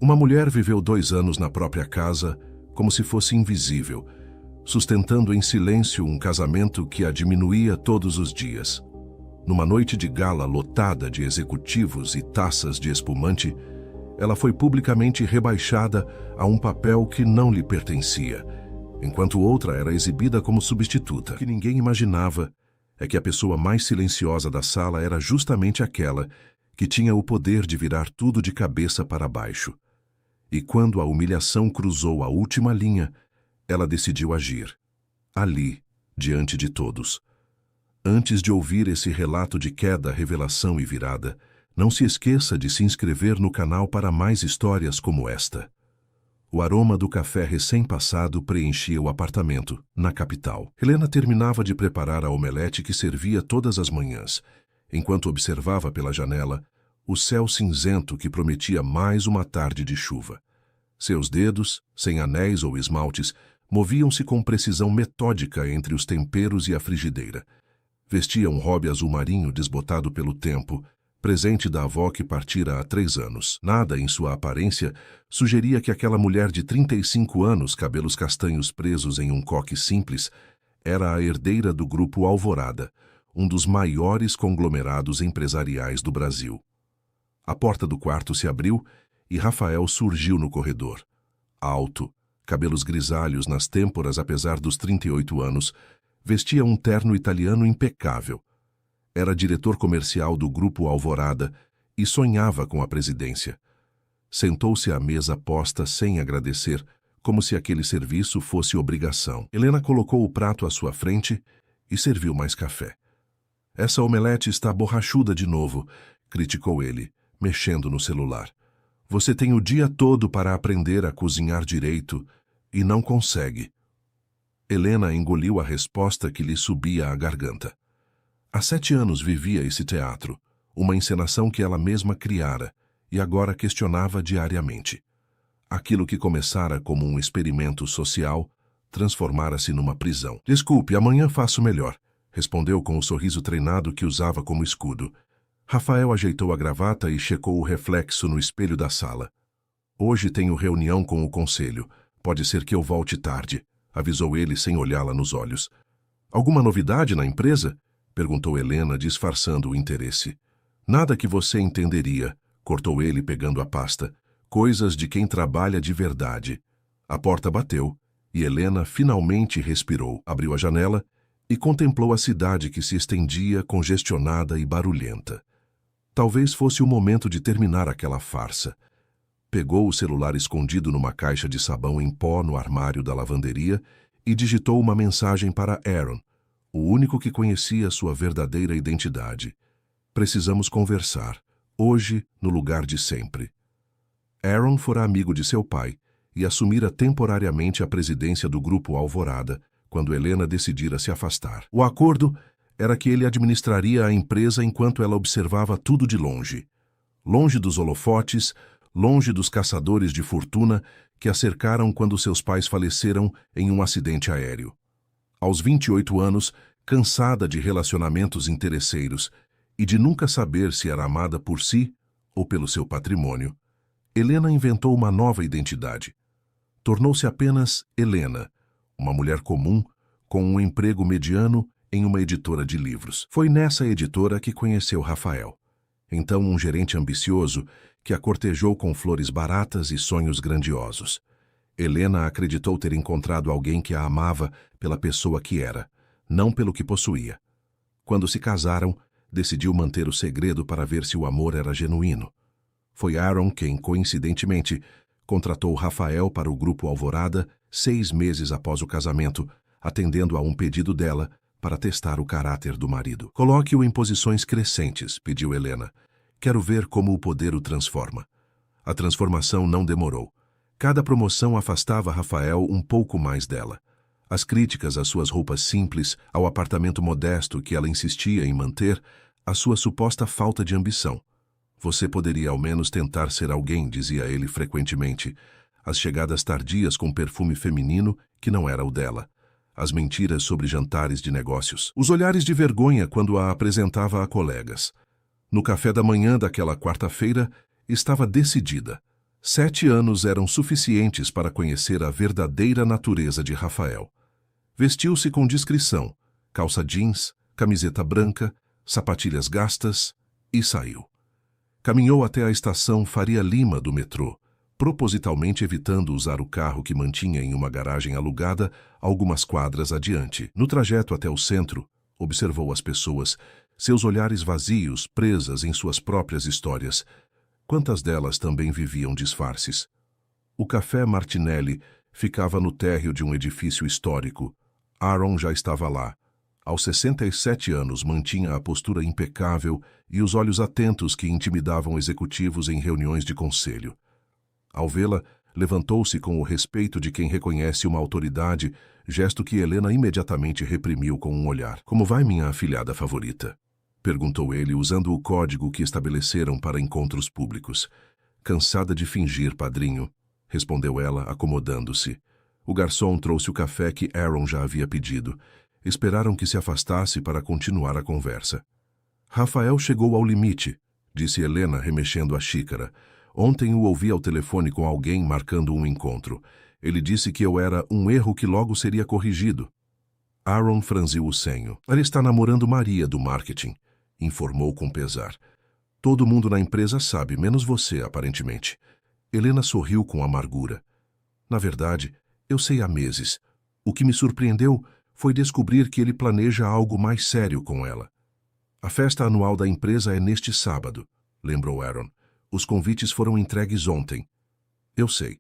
Uma mulher viveu 2 anos na própria casa, como se fosse invisível, sustentando em silêncio um casamento que a diminuía todos os dias. Numa noite de gala lotada de executivos e taças de espumante, ela foi publicamente rebaixada a um papel que não lhe pertencia, enquanto outra era exibida como substituta. O que ninguém imaginava é que a pessoa mais silenciosa da sala era justamente aquela que tinha o poder de virar tudo de cabeça para baixo. E quando a humilhação cruzou a última linha, ela decidiu agir. Ali, diante de todos. Antes de ouvir esse relato de queda, revelação e virada, não se esqueça de se inscrever no canal para mais histórias como esta. O aroma do café recém-passado preenchia o apartamento, na capital. Helena terminava de preparar a omelete que servia todas as manhãs, enquanto observava pela janela o céu cinzento que prometia mais uma tarde de chuva. Seus dedos, sem anéis ou esmaltes, moviam-se com precisão metódica entre os temperos e a frigideira. Vestia um robe azul marinho desbotado pelo tempo, presente da avó que partira há 3 anos. Nada em sua aparência sugeria que aquela mulher de 35 anos, cabelos castanhos presos em um coque simples, era a herdeira do Grupo Alvorada, um dos maiores conglomerados empresariais do Brasil. A porta do quarto se abriu e Rafael surgiu no corredor. Alto, cabelos grisalhos nas têmporas apesar dos 38 anos, vestia um terno italiano impecável. Era diretor comercial do Grupo Alvorada e sonhava com a presidência. Sentou-se à mesa posta sem agradecer, como se aquele serviço fosse obrigação. Helena colocou o prato à sua frente e serviu mais café. "Essa omelete está borrachuda de novo", criticou ele, mexendo no celular. "Você tem o dia todo para aprender a cozinhar direito e não consegue." Helena engoliu a resposta que lhe subia à garganta. Há 7 anos vivia esse teatro, uma encenação que ela mesma criara, e agora questionava diariamente. Aquilo que começara como um experimento social, transformara-se numa prisão. "Desculpe, amanhã faço melhor", respondeu com o sorriso treinado que usava como escudo. Rafael ajeitou a gravata e checou o reflexo no espelho da sala. "Hoje tenho reunião com o conselho. Pode ser que eu volte tarde", avisou ele sem olhá-la nos olhos. "Alguma novidade na empresa?", perguntou Helena, disfarçando o interesse. "Nada que você entenderia", cortou ele pegando a pasta. "Coisas de quem trabalha de verdade." A porta bateu e Helena finalmente respirou, abriu a janela e contemplou a cidade que se estendia congestionada e barulhenta. Talvez fosse o momento de terminar aquela farsa. Pegou o celular escondido numa caixa de sabão em pó no armário da lavanderia e digitou uma mensagem para Aaron, o único que conhecia sua verdadeira identidade. "Precisamos conversar, hoje no lugar de sempre." Aaron fora amigo de seu pai e assumira temporariamente a presidência do Grupo Alvorada, quando Helena decidira se afastar. O acordo era que ele administraria a empresa enquanto ela observava tudo de longe. Longe dos holofotes, longe dos caçadores de fortuna que a cercaram quando seus pais faleceram em um acidente aéreo. Aos 28 anos, cansada de relacionamentos interesseiros e de nunca saber se era amada por si ou pelo seu patrimônio, Helena inventou uma nova identidade. Tornou-se apenas Helena, uma mulher comum, com um emprego mediano em uma editora de livros. Foi nessa editora que conheceu Rafael, então um gerente ambicioso que a cortejou com flores baratas e sonhos grandiosos. Helena acreditou ter encontrado alguém que a amava pela pessoa que era, não pelo que possuía. Quando se casaram, decidiu manter o segredo para ver se o amor era genuíno. Foi Aaron quem, coincidentemente, contratou Rafael para o Grupo Alvorada 6 meses após o casamento, atendendo a um pedido dela para testar o caráter do marido. "Coloque-o em posições crescentes", pediu Helena. "Quero ver como o poder o transforma." A transformação não demorou. Cada promoção afastava Rafael um pouco mais dela. As críticas às suas roupas simples, ao apartamento modesto que ela insistia em manter, a sua suposta falta de ambição. "Você poderia ao menos tentar ser alguém", dizia ele frequentemente. As chegadas tardias com perfume feminino que não era o dela. As mentiras sobre jantares de negócios. Os olhares de vergonha quando a apresentava a colegas. No café da manhã daquela quarta-feira, estava decidida. 7 anos eram suficientes para conhecer a verdadeira natureza de Rafael. Vestiu-se com discrição, calça jeans, camiseta branca, sapatilhas gastas e saiu. Caminhou até a estação Faria Lima do metrô, propositalmente evitando usar o carro que mantinha em uma garagem alugada algumas quadras adiante. No trajeto até o centro, observou as pessoas, seus olhares vazios, presas em suas próprias histórias. Quantas delas também viviam disfarces? O Café Martinelli ficava no térreo de um edifício histórico. Aaron já estava lá. Aos 67 anos mantinha a postura impecável e os olhos atentos que intimidavam executivos em reuniões de conselho. Ao vê-la, levantou-se com o respeito de quem reconhece uma autoridade, gesto que Helena imediatamente reprimiu com um olhar. "Como vai, minha afilhada favorita?" perguntou ele, usando o código que estabeleceram para encontros públicos. "Cansada de fingir, padrinho", respondeu ela, acomodando-se. O garçom trouxe o café que Aaron já havia pedido. Esperaram que se afastasse para continuar a conversa. "Rafael chegou ao limite", disse Helena, remexendo a xícara. "Ontem o ouvi ao telefone com alguém marcando um encontro. Ele disse que eu era um erro que logo seria corrigido." Aaron franziu o senho. "Ele está namorando Maria, do marketing", informou com pesar. "Todo mundo na empresa sabe, menos você, aparentemente." Helena sorriu com amargura. "Na verdade, eu sei há meses. O que me surpreendeu foi descobrir que ele planeja algo mais sério com ela." "A festa anual da empresa é neste sábado", lembrou Aaron. "Os convites foram entregues ontem." "Eu sei.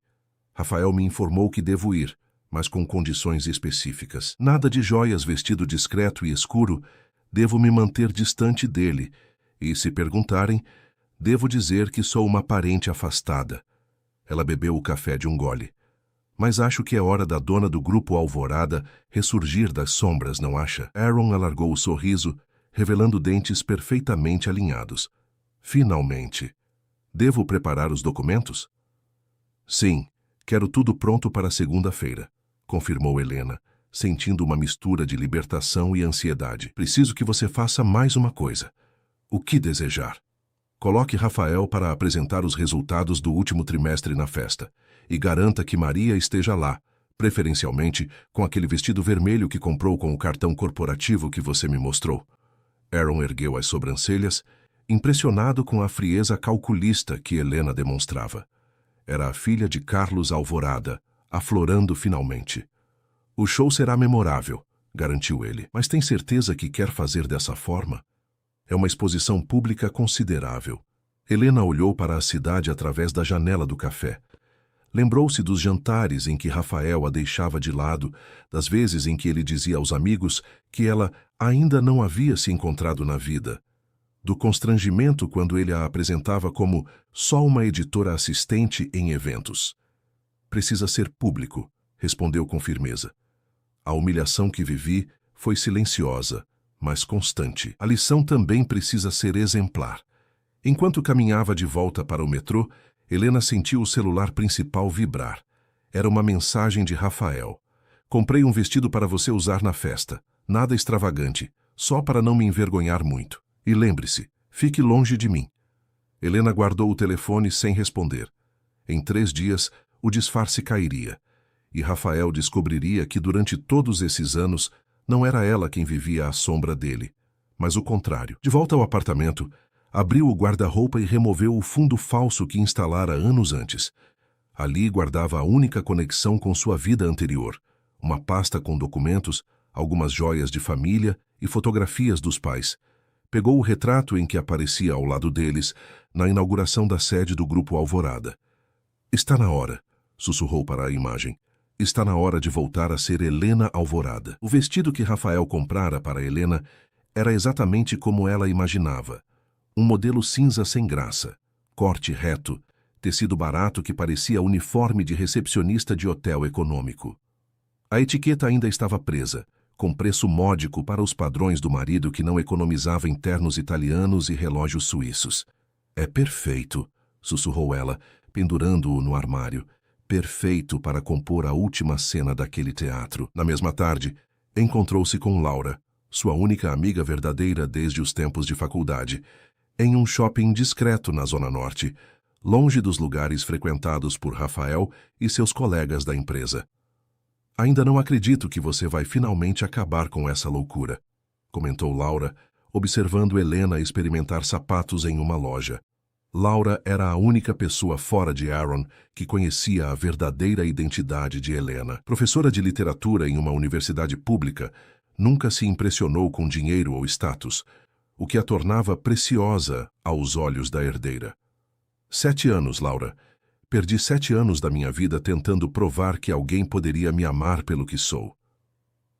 Rafael me informou que devo ir, mas com condições específicas. Nada de joias, vestido discreto e escuro. Devo me manter distante dele. E, se perguntarem, devo dizer que sou uma parente afastada." Ela bebeu o café de um gole. "Mas acho que é hora da dona do grupo Alvorada ressurgir das sombras, não acha?" Aaron alargou o sorriso, revelando dentes perfeitamente alinhados. "Finalmente. Devo preparar os documentos?" "Sim, quero tudo pronto para segunda-feira", confirmou Helena, sentindo uma mistura de libertação e ansiedade. "Preciso que você faça mais uma coisa. O que desejar? Coloque Rafael para apresentar os resultados do último trimestre na festa e garanta que Maria esteja lá, preferencialmente com aquele vestido vermelho que comprou com o cartão corporativo que você me mostrou." Aaron ergueu as sobrancelhas, impressionado com a frieza calculista que Helena demonstrava. Era a filha de Carlos Alvorada, aflorando finalmente. "O show será memorável", garantiu ele. "Mas tem certeza que quer fazer dessa forma? É uma exposição pública considerável." Helena olhou para a cidade através da janela do café. Lembrou-se dos jantares em que Rafael a deixava de lado, das vezes em que ele dizia aos amigos que ela ainda não havia se encontrado na vida, do constrangimento quando ele a apresentava como só uma editora assistente em eventos. "Precisa ser público", respondeu com firmeza. "A humilhação que vivi foi silenciosa, mas constante. A lição também precisa ser exemplar." Enquanto caminhava de volta para o metrô, Helena sentiu o celular principal vibrar. Era uma mensagem de Rafael. "Comprei um vestido para você usar na festa. Nada extravagante, só para não me envergonhar muito. E lembre-se, fique longe de mim." Helena guardou o telefone sem responder. Em 3 dias, o disfarce cairia. E Rafael descobriria que durante todos esses anos não era ela quem vivia à sombra dele, mas o contrário. De volta ao apartamento, abriu o guarda-roupa e removeu o fundo falso que instalara anos antes. Ali guardava a única conexão com sua vida anterior, uma pasta com documentos, algumas joias de família e fotografias dos pais. Pegou o retrato em que aparecia ao lado deles, na inauguração da sede do Grupo Alvorada. "Está na hora", sussurrou para a imagem. "Está na hora de voltar a ser Helena Alvorada." O vestido que Rafael comprara para Helena era exatamente como ela imaginava. Um modelo cinza sem graça, corte reto, tecido barato que parecia uniforme de recepcionista de hotel econômico. A etiqueta ainda estava presa, com preço módico para os padrões do marido que não economizava em ternos italianos e relógios suíços. "É perfeito", sussurrou ela, pendurando-o no armário. "Perfeito para compor a última cena daquele teatro." Na mesma tarde, encontrou-se com Laura, sua única amiga verdadeira desde os tempos de faculdade, em um shopping discreto na Zona Norte, longe dos lugares frequentados por Rafael e seus colegas da empresa. Ainda não acredito que você vai finalmente acabar com essa loucura, comentou Laura, observando Helena experimentar sapatos em uma loja. Laura era a única pessoa fora de Aaron que conhecia a verdadeira identidade de Helena. Professora de literatura em uma universidade pública, nunca se impressionou com dinheiro ou status, o que a tornava preciosa aos olhos da herdeira. 7 anos, Laura. Perdi 7 anos da minha vida tentando provar que alguém poderia me amar pelo que sou.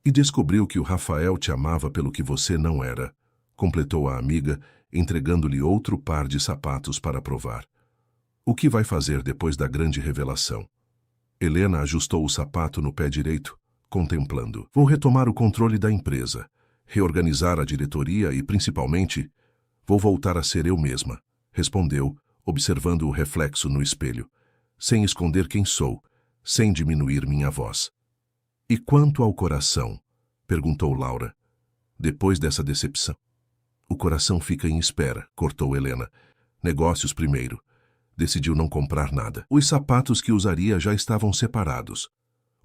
E descobriu que o Rafael te amava pelo que você não era, completou a amiga, entregando-lhe outro par de sapatos para provar. O que vai fazer depois da grande revelação? Helena ajustou o sapato no pé direito, contemplando. Vou retomar o controle da empresa, reorganizar a diretoria e, principalmente, vou voltar a ser eu mesma, respondeu, observando o reflexo no espelho, sem esconder quem sou, sem diminuir minha voz. E quanto ao coração? Perguntou Laura. Depois dessa decepção. O coração fica em espera, cortou Helena. Negócios primeiro. Decidiu não comprar nada. Os sapatos que usaria já estavam separados.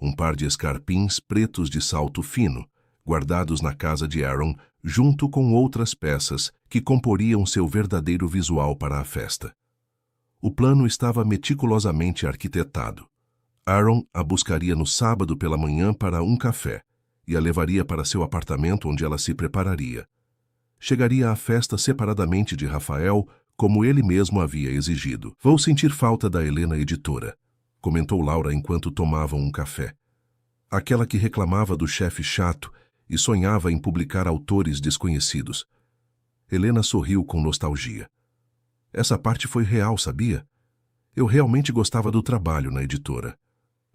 Um par de escarpins pretos de salto fino, guardados na casa de Aaron, junto com outras peças que comporiam seu verdadeiro visual para a festa. O plano estava meticulosamente arquitetado. Aaron a buscaria no sábado pela manhã para um café e a levaria para seu apartamento onde ela se prepararia. Chegaria à festa separadamente de Rafael, como ele mesmo havia exigido. Vou sentir falta da Helena editora, comentou Laura enquanto tomavam um café. Aquela que reclamava do chefe chato e sonhava em publicar autores desconhecidos. Helena sorriu com nostalgia. Essa parte foi real, sabia? Eu realmente gostava do trabalho na editora.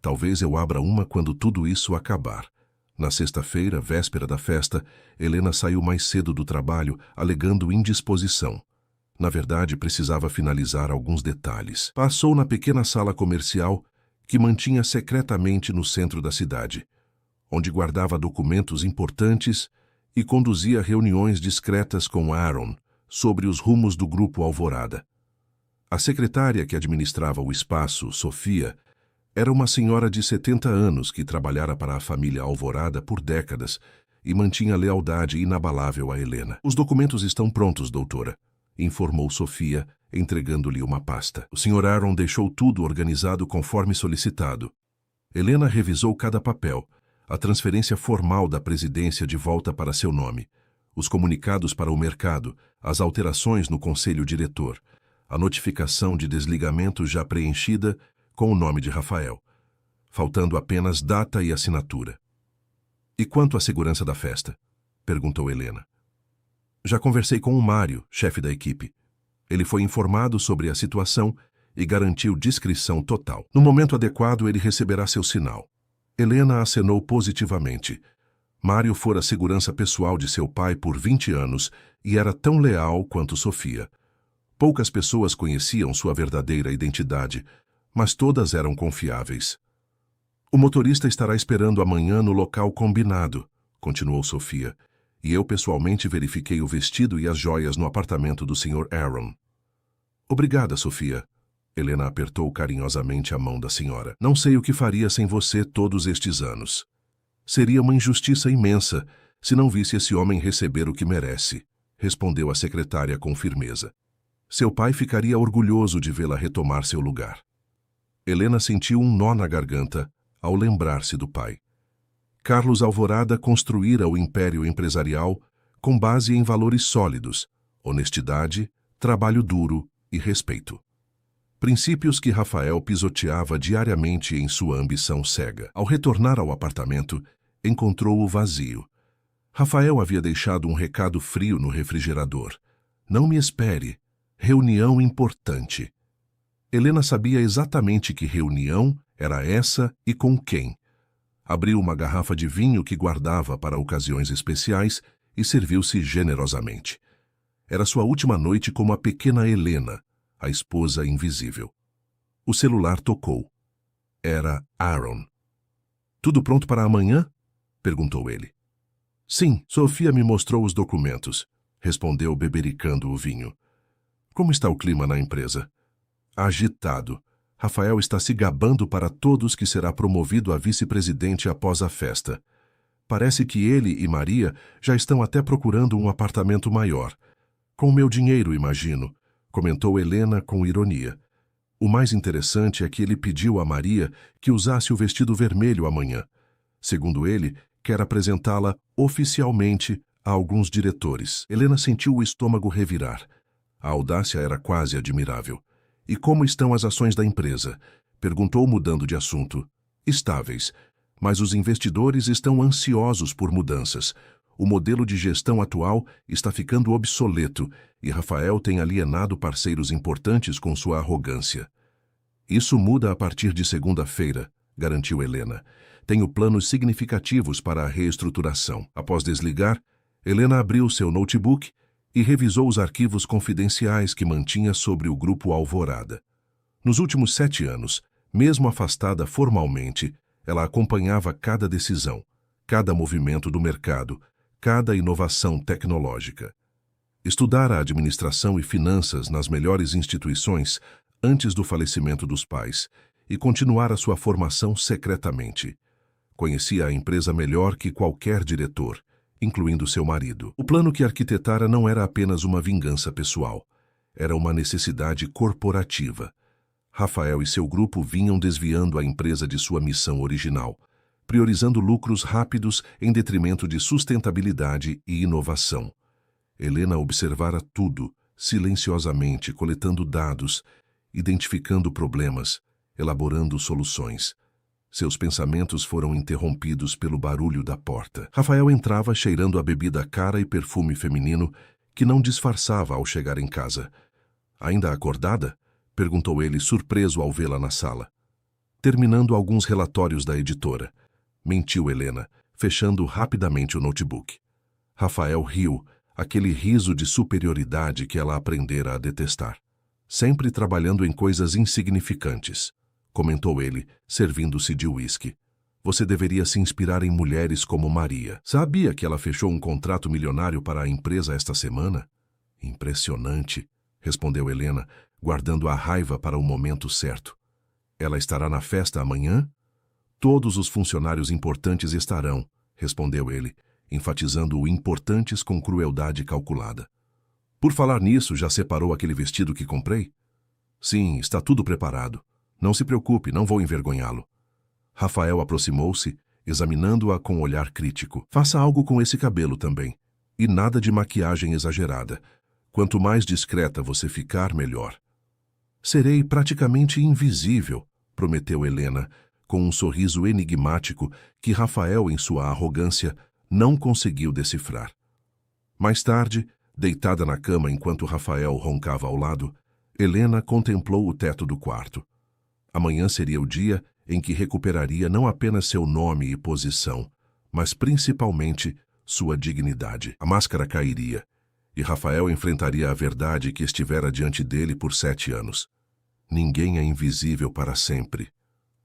Talvez eu abra uma quando tudo isso acabar. Na sexta-feira, véspera da festa, Helena saiu mais cedo do trabalho, alegando indisposição. Na verdade, precisava finalizar alguns detalhes. Passou na pequena sala comercial que mantinha secretamente no centro da cidade, onde guardava documentos importantes e conduzia reuniões discretas com Aaron sobre os rumos do Grupo Alvorada. A secretária que administrava o espaço, Sofia, era uma senhora de 70 anos que trabalhara para a família Alvorada por décadas e mantinha lealdade inabalável a Helena. Os documentos estão prontos, doutora, informou Sofia, entregando-lhe uma pasta. O Sr. Aaron deixou tudo organizado conforme solicitado. Helena revisou cada papel, a transferência formal da presidência de volta para seu nome, os comunicados para o mercado, as alterações no conselho diretor, a notificação de desligamento já preenchida com o nome de Rafael, faltando apenas data e assinatura. E quanto à segurança da festa? Perguntou Helena. Já conversei com o Mário, chefe da equipe. Ele foi informado sobre a situação e garantiu discrição total. No momento adequado, ele receberá seu sinal. Helena acenou positivamente. Mário fora a segurança pessoal de seu pai por 20 anos e era tão leal quanto Sofia. Poucas pessoas conheciam sua verdadeira identidade, mas todas eram confiáveis. O motorista estará esperando amanhã no local combinado, continuou Sofia, e eu pessoalmente verifiquei o vestido e as joias no apartamento do Sr. Aaron. Obrigada, Sofia. Helena apertou carinhosamente a mão da senhora. Não sei o que faria sem você todos estes anos. Seria uma injustiça imensa se não visse esse homem receber o que merece, respondeu a secretária com firmeza. Seu pai ficaria orgulhoso de vê-la retomar seu lugar. Helena sentiu um nó na garganta ao lembrar-se do pai. Carlos Alvorada construíra o império empresarial com base em valores sólidos, honestidade, trabalho duro e respeito. Princípios que Rafael pisoteava diariamente em sua ambição cega. Ao retornar ao apartamento, encontrou-o vazio. Rafael havia deixado um recado frio no refrigerador. Não me espere. Reunião importante. Helena sabia exatamente que reunião era essa e com quem. Abriu uma garrafa de vinho que guardava para ocasiões especiais e serviu-se generosamente. Era sua última noite como a pequena Helena, a esposa invisível. O celular tocou. Era Aaron. Tudo pronto para amanhã? Perguntou ele. Sim, Sofia me mostrou os documentos, respondeu bebericando o vinho. Como está o clima na empresa? Agitado. Rafael está se gabando para todos que será promovido a vice-presidente após a festa. Parece que ele e Maria já estão até procurando um apartamento maior. Com meu dinheiro, imagino, comentou Helena com ironia. O mais interessante é que ele pediu a Maria que usasse o vestido vermelho amanhã. Segundo ele, quer apresentá-la oficialmente a alguns diretores. Helena sentiu o estômago revirar. A audácia era quase admirável. E como estão as ações da empresa? Perguntou mudando de assunto. Estáveis, mas os investidores estão ansiosos por mudanças. O modelo de gestão atual está ficando obsoleto e Rafael tem alienado parceiros importantes com sua arrogância. Isso muda a partir de segunda-feira, garantiu Helena. Tenho planos significativos para a reestruturação. Após desligar, Helena abriu seu notebook e revisou os arquivos confidenciais que mantinha sobre o Grupo Alvorada. Nos últimos 7 anos, mesmo afastada formalmente, ela acompanhava cada decisão, cada movimento do mercado, cada inovação tecnológica. Estudara administração e finanças nas melhores instituições antes do falecimento dos pais e continuara sua formação secretamente. Conhecia a empresa melhor que qualquer diretor, incluindo seu marido. O plano que arquitetara não era apenas uma vingança pessoal, era uma necessidade corporativa. Rafael e seu grupo vinham desviando a empresa de sua missão original, priorizando lucros rápidos em detrimento de sustentabilidade e inovação. Helena observara tudo, silenciosamente, coletando dados, identificando problemas, elaborando soluções. Seus pensamentos foram interrompidos pelo barulho da porta. Rafael entrava cheirando a bebida cara e perfume feminino que não disfarçava ao chegar em casa. Ainda acordada? Perguntou ele, surpreso ao vê-la na sala. Terminando alguns relatórios da editora. Mentiu Helena, fechando rapidamente o notebook. Rafael riu, aquele riso de superioridade que ela aprendera a detestar. Sempre trabalhando em coisas insignificantes, comentou ele, servindo-se de uísque. Você deveria se inspirar em mulheres como Maria. Sabia que ela fechou um contrato milionário para a empresa esta semana? Impressionante, respondeu Helena, guardando a raiva para o momento certo. Ela estará na festa amanhã? Todos os funcionários importantes estarão, respondeu ele, enfatizando o importantes com crueldade calculada. Por falar nisso, já separou aquele vestido que comprei? Sim, está tudo preparado. Não se preocupe, não vou envergonhá-lo. Rafael aproximou-se, examinando-a com olhar crítico. Faça algo com esse cabelo também. E nada de maquiagem exagerada. Quanto mais discreta você ficar, melhor. Serei praticamente invisível, prometeu Helena, com um sorriso enigmático que Rafael, em sua arrogância, não conseguiu decifrar. Mais tarde, deitada na cama enquanto Rafael roncava ao lado, Helena contemplou o teto do quarto. Amanhã seria o dia em que recuperaria não apenas seu nome e posição, mas principalmente sua dignidade. A máscara cairia, e Rafael enfrentaria a verdade que estivera diante dele por 7 anos. Ninguém é invisível para sempre,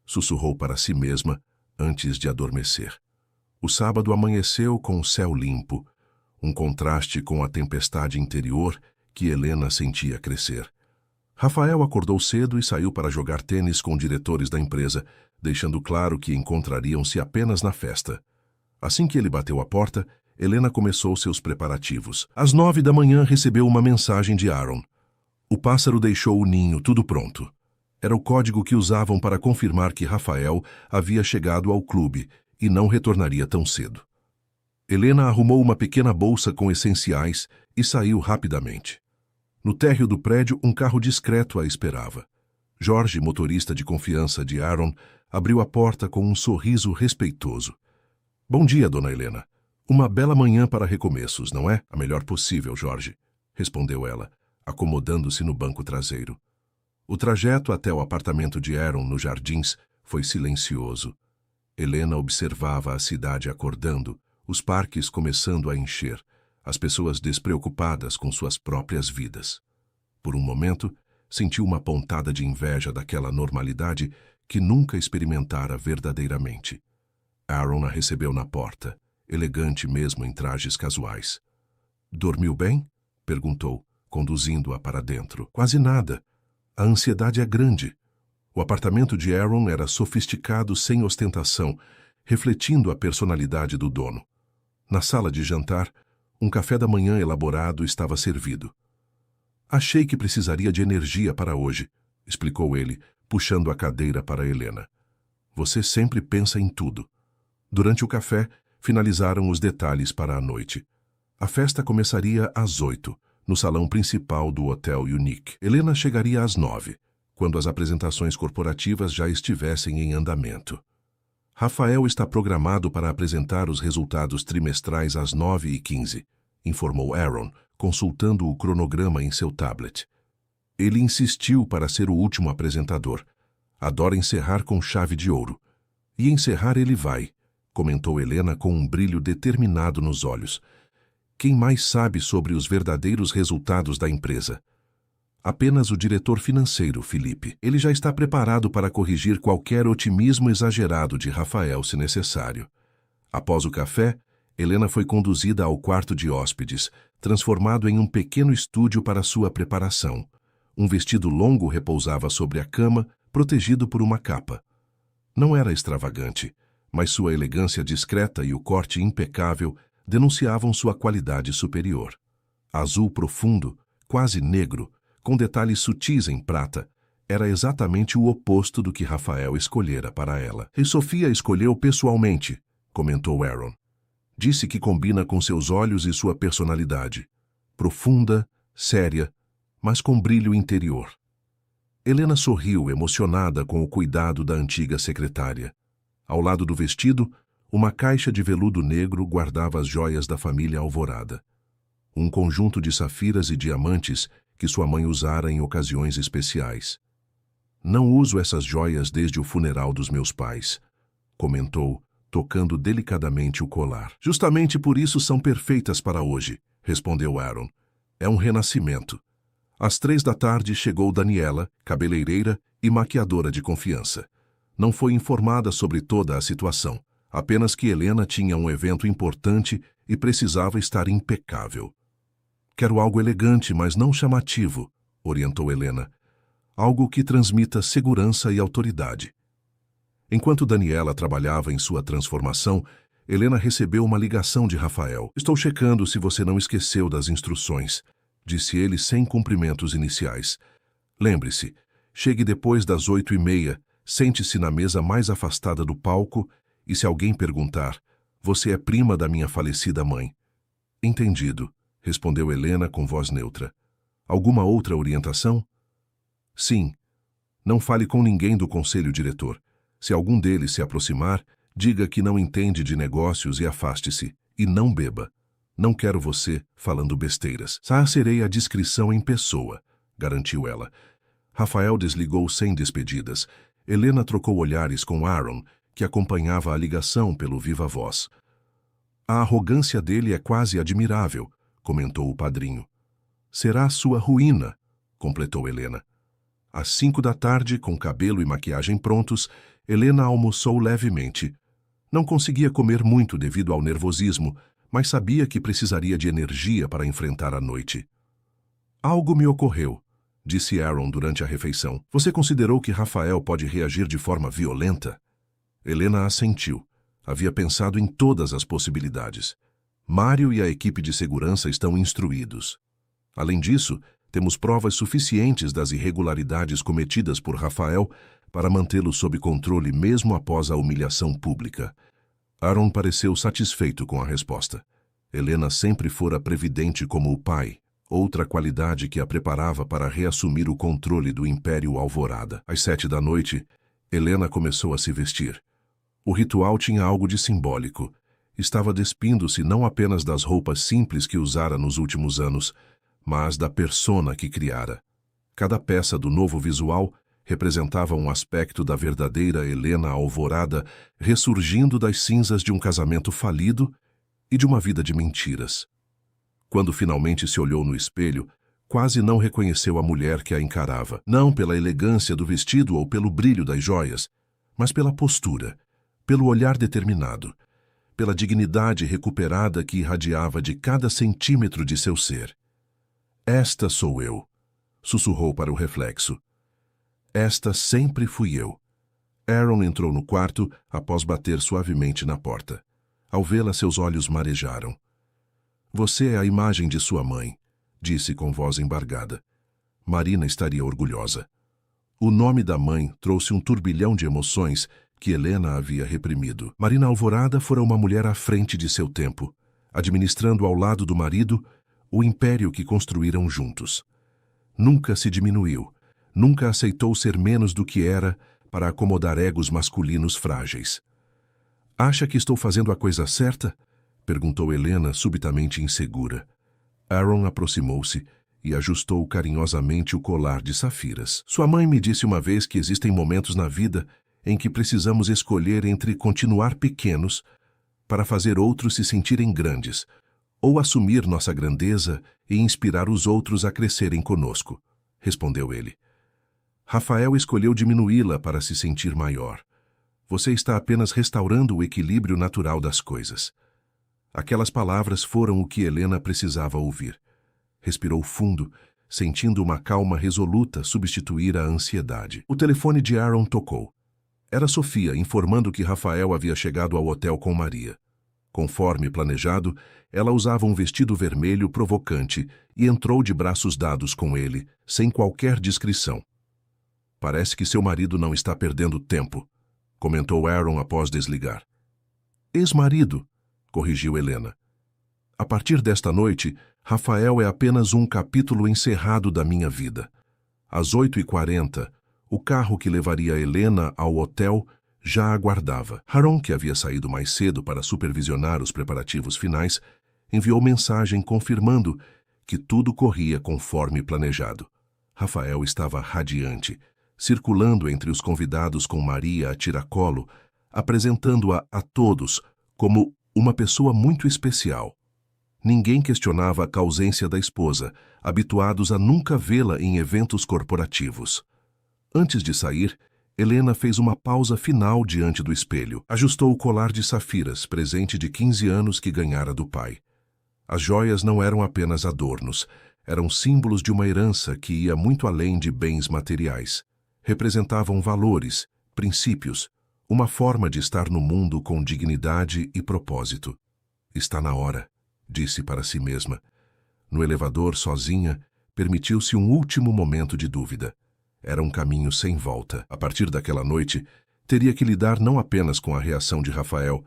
sussurrou para si mesma antes de adormecer. O sábado amanheceu com o céu limpo, um contraste com a tempestade interior que Helena sentia crescer. Rafael acordou cedo e saiu para jogar tênis com diretores da empresa, deixando claro que encontrariam-se apenas na festa. Assim que ele bateu a porta, Helena começou seus preparativos. Às 9 da manhã recebeu uma mensagem de Aaron. O pássaro deixou o ninho, tudo pronto. Era o código que usavam para confirmar que Rafael havia chegado ao clube e não retornaria tão cedo. Helena arrumou uma pequena bolsa com essenciais e saiu rapidamente. No térreo do prédio, um carro discreto a esperava. Jorge, motorista de confiança de Aaron, abriu a porta com um sorriso respeitoso. Bom dia, dona Helena. Uma bela manhã para recomeços, não é? A melhor possível, Jorge, respondeu ela, acomodando-se no banco traseiro. O trajeto até o apartamento de Aaron nos Jardins foi silencioso. Helena observava a cidade acordando, os parques começando a encher, as pessoas despreocupadas com suas próprias vidas. Por um momento, sentiu uma pontada de inveja daquela normalidade que nunca experimentara verdadeiramente. Aaron a recebeu na porta, elegante mesmo em trajes casuais. Dormiu bem? Perguntou, conduzindo-a para dentro. Quase nada. A ansiedade é grande. O apartamento de Aaron era sofisticado sem ostentação, refletindo a personalidade do dono. Na sala de jantar, um café da manhã elaborado estava servido. Achei que precisaria de energia para hoje, explicou ele, puxando a cadeira para Helena. Você sempre pensa em tudo. Durante o café, finalizaram os detalhes para a noite. A festa começaria às 8, no salão principal do Hotel Unique. Helena chegaria às 9, quando as apresentações corporativas já estivessem em andamento. Rafael está programado para apresentar os resultados trimestrais às 9h15, informou Aaron, consultando o cronograma em seu tablet. Ele insistiu para ser o último apresentador. Adora encerrar com chave de ouro. E encerrar ele vai, comentou Helena com um brilho determinado nos olhos. Quem mais sabe sobre os verdadeiros resultados da empresa? Apenas o diretor financeiro, Felipe. Ele já está preparado para corrigir qualquer otimismo exagerado de Rafael, se necessário. Após o café, Helena foi conduzida ao quarto de hóspedes, transformado em um pequeno estúdio para sua preparação. Um vestido longo repousava sobre a cama, protegido por uma capa. Não era extravagante, mas sua elegância discreta e o corte impecável denunciavam sua qualidade superior. Azul profundo, quase negro, com detalhes sutis em prata, era exatamente o oposto do que Rafael escolhera para ela. E Sofia escolheu pessoalmente, comentou Aaron. Disse que combina com seus olhos e sua personalidade. Profunda, séria, mas com brilho interior. Helena sorriu, emocionada com o cuidado da antiga secretária. Ao lado do vestido, uma caixa de veludo negro guardava as joias da família Alvorada. Um conjunto de safiras e diamantes que sua mãe usara em ocasiões especiais. Não uso essas joias desde o funeral dos meus pais, comentou, tocando delicadamente o colar. Justamente por isso são perfeitas para hoje, respondeu Aaron. É um renascimento. Às 3 da tarde chegou Daniela, cabeleireira e maquiadora de confiança. Não foi informada sobre toda a situação, apenas que Helena tinha um evento importante e precisava estar impecável. Quero algo elegante, mas não chamativo, orientou Helena. Algo que transmita segurança e autoridade. Enquanto Daniela trabalhava em sua transformação, Helena recebeu uma ligação de Rafael. Estou checando se você não esqueceu das instruções, disse ele sem cumprimentos iniciais. Lembre-se, chegue depois das 8h30, sente-se na mesa mais afastada do palco e se alguém perguntar, você é prima da minha falecida mãe. Entendido, respondeu Helena com voz neutra. Alguma outra orientação? Sim. Não fale com ninguém do conselho diretor. Se algum deles se aproximar, diga que não entende de negócios e afaste-se. E não beba. Não quero você falando besteiras. Serei a discrição em pessoa, garantiu ela. Rafael desligou sem despedidas. Helena trocou olhares com Aaron, que acompanhava a ligação pelo viva-voz. A arrogância dele é quase admirável, comentou o padrinho. Será a sua ruína, completou Helena. Às 5 da tarde, com cabelo e maquiagem prontos, Helena almoçou levemente. Não conseguia comer muito devido ao nervosismo, mas sabia que precisaria de energia para enfrentar a noite. Algo me ocorreu, disse Aaron durante a refeição. Você considerou que Rafael pode reagir de forma violenta? Helena assentiu. Havia pensado em todas as possibilidades. Mário e a equipe de segurança estão instruídos. Além disso, temos provas suficientes das irregularidades cometidas por Rafael para mantê-lo sob controle mesmo após a humilhação pública. Aaron pareceu satisfeito com a resposta. Helena sempre fora previdente como o pai, outra qualidade que a preparava para reassumir o controle do Império Alvorada. Às 7 da noite, Helena começou a se vestir. O ritual tinha algo de simbólico. Estava despindo-se não apenas das roupas simples que usara nos últimos anos, mas da persona que criara. Cada peça do novo visual representava um aspecto da verdadeira Helena Alvorada ressurgindo das cinzas de um casamento falido e de uma vida de mentiras. Quando finalmente se olhou no espelho, quase não reconheceu a mulher que a encarava, não pela elegância do vestido ou pelo brilho das joias, mas pela postura, pelo olhar determinado, pela dignidade recuperada que irradiava de cada centímetro de seu ser. Esta sou eu, sussurrou para o reflexo. Esta sempre fui eu. Aaron entrou no quarto após bater suavemente na porta. Ao vê-la, seus olhos marejaram. Você é a imagem de sua mãe, disse com voz embargada. Marina estaria orgulhosa. O nome da mãe trouxe um turbilhão de emoções que Helena havia reprimido. Marina Alvorada fora uma mulher à frente de seu tempo, administrando ao lado do marido o império que construíram juntos. Nunca se diminuiu, nunca aceitou ser menos do que era para acomodar egos masculinos frágeis. Acha que estou fazendo a coisa certa? Perguntou Helena, subitamente insegura. Aaron aproximou-se e ajustou carinhosamente o colar de safiras. Sua mãe me disse uma vez que existem momentos na vida em que precisamos escolher entre continuar pequenos para fazer outros se sentirem grandes, ou assumir nossa grandeza e inspirar os outros a crescerem conosco, respondeu ele. Rafael escolheu diminuí-la para se sentir maior. Você está apenas restaurando o equilíbrio natural das coisas. Aquelas palavras foram o que Helena precisava ouvir. Respirou fundo, sentindo uma calma resoluta substituir a ansiedade. O telefone de Aaron tocou. Era Sofia informando que Rafael havia chegado ao hotel com Maria. Conforme planejado, ela usava um vestido vermelho provocante e entrou de braços dados com ele, sem qualquer discrição. Parece que seu marido não está perdendo tempo, comentou Aaron após desligar. Ex-marido, corrigiu Helena. A partir desta noite, Rafael é apenas um capítulo encerrado da minha vida. Às 8h40, o carro que levaria Helena ao hotel já aguardava. Aaron, que havia saído mais cedo para supervisionar os preparativos finais, enviou mensagem confirmando que tudo corria conforme planejado. Rafael estava radiante, circulando entre os convidados com Maria a tiracolo, apresentando-a a todos como uma pessoa muito especial. Ninguém questionava a ausência da esposa, habituados a nunca vê-la em eventos corporativos. Antes de sair, Helena fez uma pausa final diante do espelho. Ajustou o colar de safiras, presente de 15 anos que ganhara do pai. As joias não eram apenas adornos, eram símbolos de uma herança que ia muito além de bens materiais. Representavam valores, princípios, uma forma de estar no mundo com dignidade e propósito. Está na hora, disse para si mesma. No elevador, sozinha, permitiu-se um último momento de dúvida. Era um caminho sem volta. A partir daquela noite, teria que lidar não apenas com a reação de Rafael,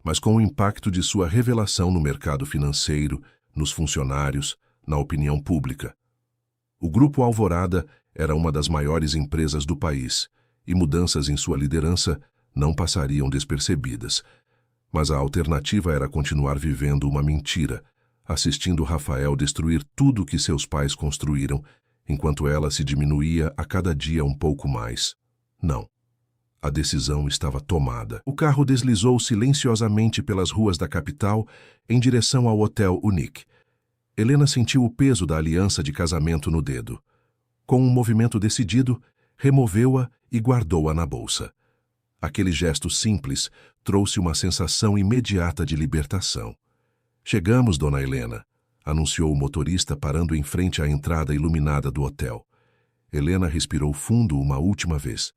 mas com o impacto de sua revelação no mercado financeiro, nos funcionários, na opinião pública. O Grupo Alvorada era uma das maiores empresas do país, e mudanças em sua liderança não passariam despercebidas. Mas a alternativa era continuar vivendo uma mentira, assistindo Rafael destruir tudo que seus pais construíram, enquanto ela se diminuía a cada dia um pouco mais. Não. A decisão estava tomada. O carro deslizou silenciosamente pelas ruas da capital em direção ao Hotel Unique. Helena sentiu o peso da aliança de casamento no dedo. Com um movimento decidido, removeu-a e guardou-a na bolsa. Aquele gesto simples trouxe uma sensação imediata de libertação. Chegamos, dona Helena, anunciou o motorista parando em frente à entrada iluminada do hotel. Helena respirou fundo uma última vez.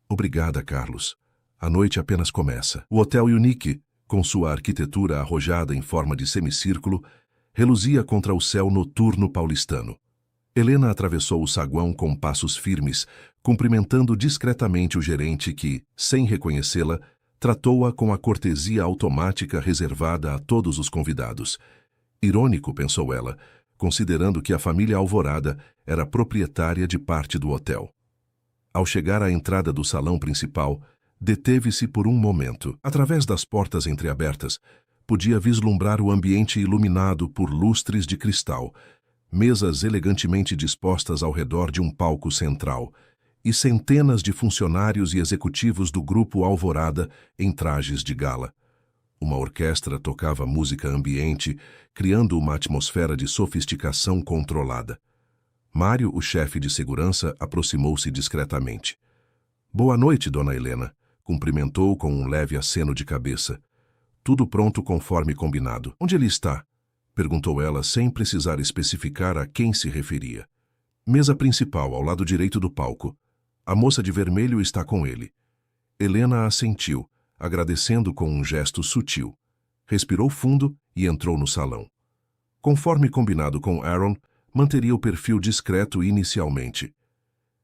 Obrigada, Carlos. A noite apenas começa. O Hotel Unique, com sua arquitetura arrojada em forma de semicírculo, reluzia contra o céu noturno paulistano. Helena atravessou o saguão com passos firmes, cumprimentando discretamente o gerente que, sem reconhecê-la, tratou-a com a cortesia automática reservada a todos os convidados. Irônico, pensou ela, considerando que a família Alvorada era proprietária de parte do hotel. Ao chegar à entrada do salão principal, deteve-se por um momento. Através das portas entreabertas, podia vislumbrar o ambiente iluminado por lustres de cristal, mesas elegantemente dispostas ao redor de um palco central, e centenas de funcionários e executivos do Grupo Alvorada em trajes de gala. Uma orquestra tocava música ambiente, criando uma atmosfera de sofisticação controlada. Mário, o chefe de segurança, aproximou-se discretamente. Boa noite, dona Helena, cumprimentou com um leve aceno de cabeça. Tudo pronto conforme combinado. Onde ele está? Perguntou ela sem precisar especificar a quem se referia. Mesa principal, ao lado direito do palco. A moça de vermelho está com ele. Helena assentiu, agradecendo com um gesto sutil. Respirou fundo e entrou no salão. Conforme combinado com Aaron, manteria o perfil discreto inicialmente.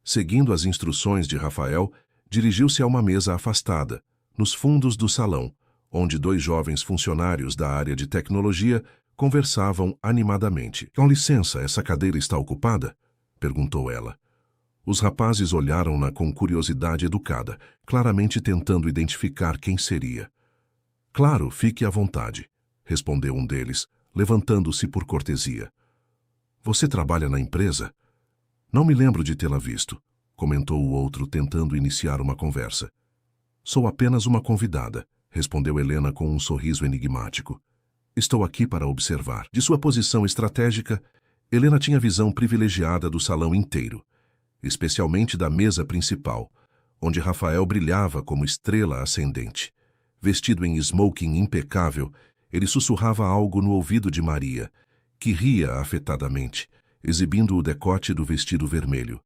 Seguindo as instruções de Rafael, dirigiu-se a uma mesa afastada, nos fundos do salão, onde 2 jovens funcionários da área de tecnologia conversavam animadamente. Com licença, essa cadeira está ocupada? Perguntou ela. Os rapazes olharam-na com curiosidade educada, claramente tentando identificar quem seria. Claro, fique à vontade, respondeu um deles, levantando-se por cortesia. Você trabalha na empresa? Não me lembro de tê-la visto, comentou o outro, tentando iniciar uma conversa. Sou apenas uma convidada, respondeu Helena com um sorriso enigmático. Estou aqui para observar. De sua posição estratégica, Helena tinha visão privilegiada do salão inteiro, especialmente da mesa principal, onde Rafael brilhava como estrela ascendente. Vestido em smoking impecável, ele sussurrava algo no ouvido de Maria, que ria afetadamente, exibindo o decote do vestido vermelho.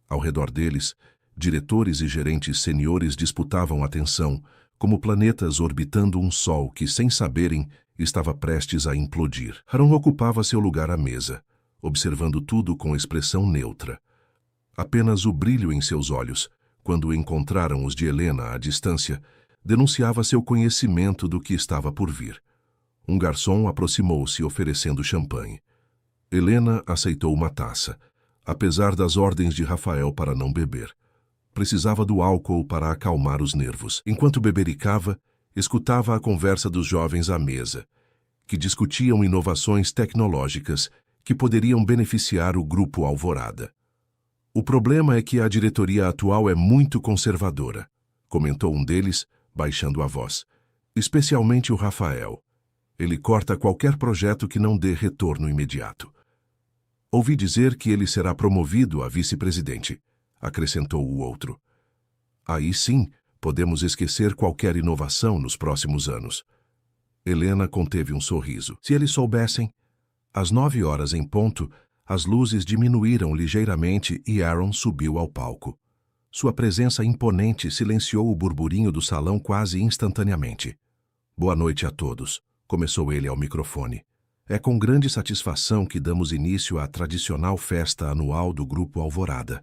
Ao redor deles, diretores e gerentes seniores disputavam atenção, como planetas orbitando um sol que, sem saberem, estava prestes a implodir. Aaron ocupava seu lugar à mesa, observando tudo com expressão neutra. Apenas o brilho em seus olhos, quando encontraram os de Helena à distância, denunciava seu conhecimento do que estava por vir. Um garçom aproximou-se oferecendo champanhe. Helena aceitou uma taça, apesar das ordens de Rafael para não beber. Precisava do álcool para acalmar os nervos. Enquanto bebericava, escutava a conversa dos jovens à mesa, que discutiam inovações tecnológicas que poderiam beneficiar o Grupo Alvorada. O problema é que a diretoria atual é muito conservadora, comentou um deles, baixando a voz. Especialmente o Rafael. Ele corta qualquer projeto que não dê retorno imediato. Ouvi dizer que ele será promovido a vice-presidente, acrescentou o outro. Aí sim, podemos esquecer qualquer inovação nos próximos anos. Helena conteve um sorriso. Se eles soubessem. Às 9 horas em ponto, as luzes diminuíram ligeiramente e Aaron subiu ao palco. Sua presença imponente silenciou o burburinho do salão quase instantaneamente. Boa noite a todos, começou ele ao microfone. É com grande satisfação que damos início à tradicional festa anual do Grupo Alvorada.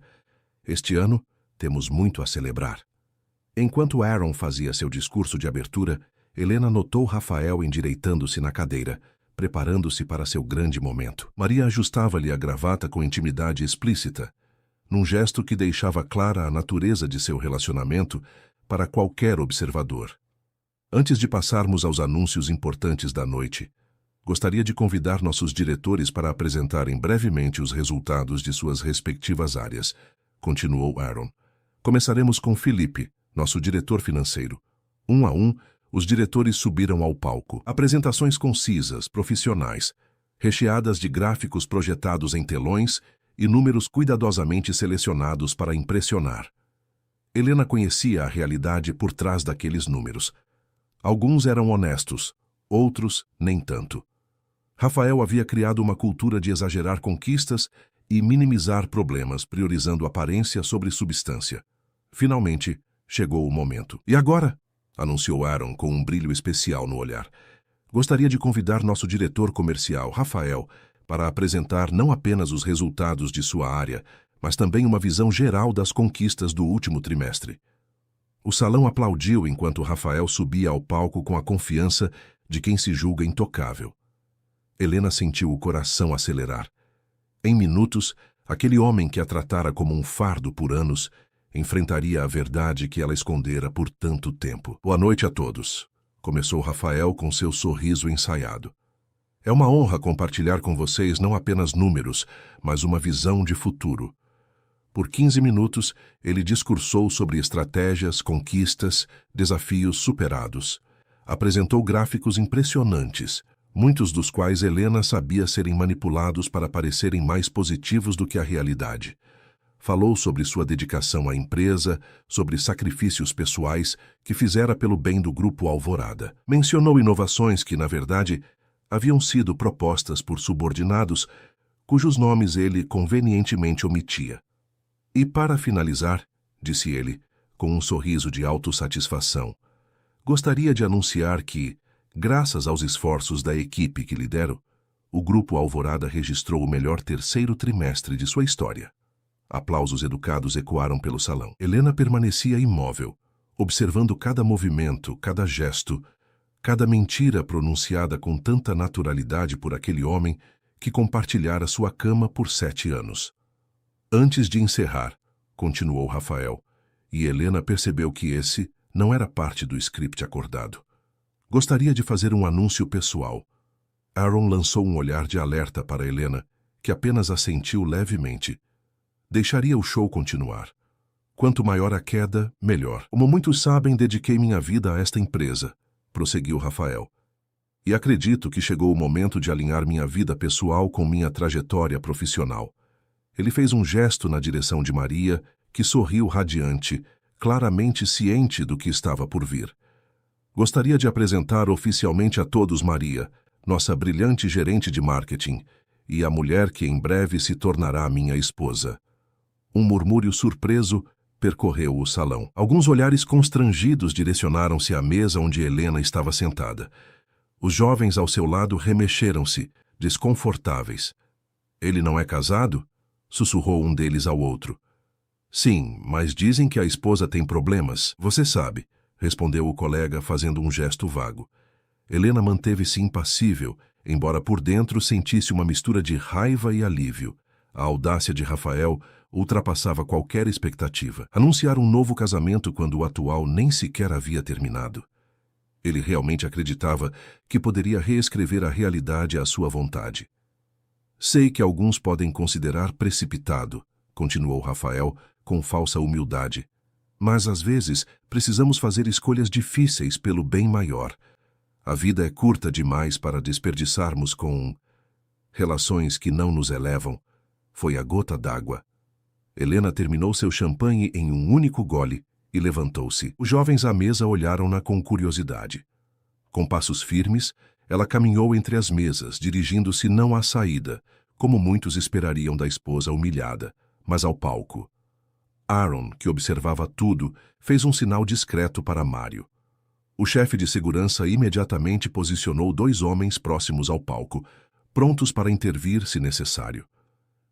Este ano, temos muito a celebrar. Enquanto Aaron fazia seu discurso de abertura, Helena notou Rafael endireitando-se na cadeira, preparando-se para seu grande momento. Maria ajustava-lhe a gravata com intimidade explícita, num gesto que deixava clara a natureza de seu relacionamento para qualquer observador. Antes de passarmos aos anúncios importantes da noite, gostaria de convidar nossos diretores para apresentarem brevemente os resultados de suas respectivas áreas, continuou Aaron. Começaremos com Felipe, nosso diretor financeiro. Um a um, os diretores subiram ao palco. Apresentações concisas, profissionais, recheadas de gráficos projetados em telões e números cuidadosamente selecionados para impressionar. Helena conhecia a realidade por trás daqueles números. Alguns eram honestos, outros nem tanto. Rafael havia criado uma cultura de exagerar conquistas e minimizar problemas, priorizando aparência sobre substância. Finalmente, chegou o momento. E agora? Anunciou Aaron com um brilho especial no olhar. Gostaria de convidar nosso diretor comercial, Rafael, para apresentar não apenas os resultados de sua área, mas também uma visão geral das conquistas do último trimestre. O salão aplaudiu enquanto Rafael subia ao palco com a confiança de quem se julga intocável. Helena sentiu o coração acelerar. Em minutos, aquele homem que a tratara como um fardo por anos enfrentaria a verdade que ela escondera por tanto tempo. Boa noite a todos, começou Rafael com seu sorriso ensaiado. É uma honra compartilhar com vocês não apenas números, mas uma visão de futuro. Por 15 minutos, ele discursou sobre estratégias, conquistas, desafios superados. Apresentou gráficos impressionantes, muitos dos quais Helena sabia serem manipulados para parecerem mais positivos do que a realidade. Falou sobre sua dedicação à empresa, sobre sacrifícios pessoais que fizera pelo bem do Grupo Alvorada. Mencionou inovações que, na verdade, haviam sido propostas por subordinados, cujos nomes ele convenientemente omitia. E, para finalizar, disse ele, com um sorriso de autossatisfação. Gostaria de anunciar que, graças aos esforços da equipe que lidero, o Grupo Alvorada registrou o melhor terceiro trimestre de sua história. Aplausos educados ecoaram pelo salão. Helena permanecia imóvel, observando cada movimento, cada gesto, cada mentira pronunciada com tanta naturalidade por aquele homem que compartilhara sua cama por 7 anos. Antes de encerrar, continuou Rafael, e Helena percebeu que esse não era parte do script acordado. Gostaria de fazer um anúncio pessoal. Aaron lançou um olhar de alerta para Helena, que apenas assentiu levemente. Deixaria o show continuar. Quanto maior a queda, melhor. Como muitos sabem, dediquei minha vida a esta empresa, prosseguiu Rafael. E acredito que chegou o momento de alinhar minha vida pessoal com minha trajetória profissional. Ele fez um gesto na direção de Maria, que sorriu radiante, claramente ciente do que estava por vir. Gostaria de apresentar oficialmente a todos Maria, nossa brilhante gerente de marketing, e a mulher que em breve se tornará minha esposa. Um murmúrio surpreso percorreu o salão. Alguns olhares constrangidos direcionaram-se à mesa onde Helena estava sentada. Os jovens ao seu lado remexeram-se, desconfortáveis. Ele não é casado? Sussurrou um deles ao outro. Sim, mas dizem que a esposa tem problemas. Você sabe, respondeu o colega fazendo um gesto vago. Helena manteve-se impassível, embora por dentro sentisse uma mistura de raiva e alívio. A audácia de Rafael ultrapassava qualquer expectativa. Anunciar um novo casamento quando o atual nem sequer havia terminado. Ele realmente acreditava que poderia reescrever a realidade à sua vontade. Sei que alguns podem considerar precipitado, continuou Rafael com falsa humildade. Mas às vezes precisamos fazer escolhas difíceis pelo bem maior. A vida é curta demais para desperdiçarmos com relações que não nos elevam. Foi a gota d'água. Helena terminou seu champanhe em um único gole e levantou-se. Os jovens à mesa olharam-na com curiosidade. Com passos firmes, ela caminhou entre as mesas, dirigindo-se não à saída, como muitos esperariam da esposa humilhada, mas ao palco. Aaron, que observava tudo, fez um sinal discreto para Mário. O chefe de segurança imediatamente posicionou 2 homens próximos ao palco, prontos para intervir se necessário.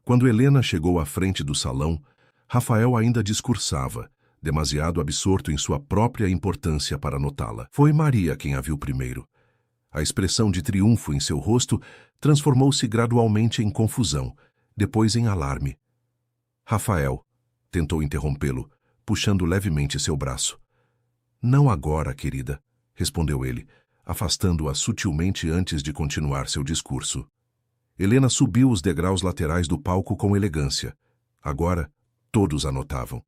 Quando Helena chegou à frente do salão, Rafael ainda discursava, demasiado absorto em sua própria importância para notá-la. Foi Maria quem a viu primeiro. A expressão de triunfo em seu rosto transformou-se gradualmente em confusão, depois em alarme. Rafael tentou interrompê-lo, puxando levemente seu braço. Não agora, querida, respondeu ele, afastando-a sutilmente antes de continuar seu discurso. Helena subiu os degraus laterais do palco com elegância. Agora, todos a notavam.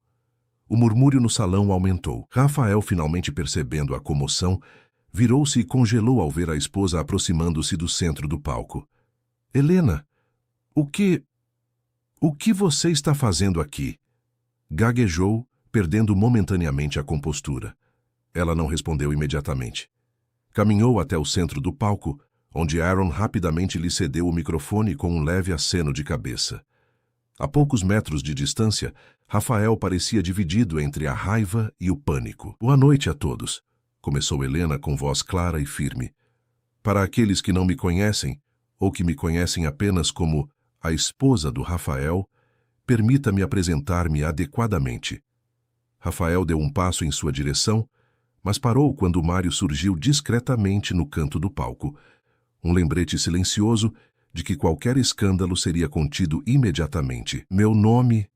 O murmúrio no salão aumentou. Rafael, finalmente percebendo a comoção, virou-se e congelou ao ver a esposa aproximando-se do centro do palco. Helena, o que você está fazendo aqui? Gaguejou, perdendo momentaneamente a compostura. Ela não respondeu imediatamente. Caminhou até o centro do palco, onde Aaron rapidamente lhe cedeu o microfone com um leve aceno de cabeça. A poucos metros de distância, Rafael parecia dividido entre a raiva e o pânico. Boa noite a todos, começou Helena com voz clara e firme. Para aqueles que não me conhecem, ou que me conhecem apenas como a esposa do Rafael, permita-me apresentar-me adequadamente. Rafael deu um passo em sua direção, mas parou quando Mário surgiu discretamente no canto do palco. Um lembrete silencioso de que qualquer escândalo seria contido imediatamente. Meu nome,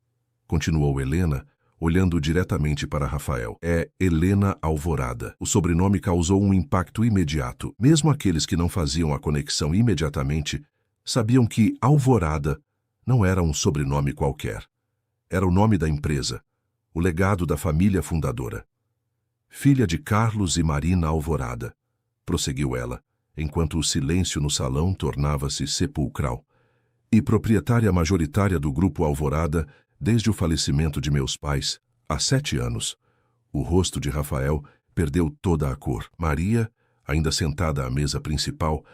continuou Helena, olhando diretamente para Rafael, é Helena Alvorada. O sobrenome causou um impacto imediato. Mesmo aqueles que não faziam a conexão imediatamente sabiam que Alvorada não era um sobrenome qualquer. Era o nome da empresa, o legado da família fundadora. Filha de Carlos e Marina Alvorada, prosseguiu ela, enquanto o silêncio no salão tornava-se sepulcral, e proprietária majoritária do Grupo Alvorada desde o falecimento de meus pais, há 7 anos. O rosto de Rafael perdeu toda a cor. Maria, ainda sentada à mesa principal,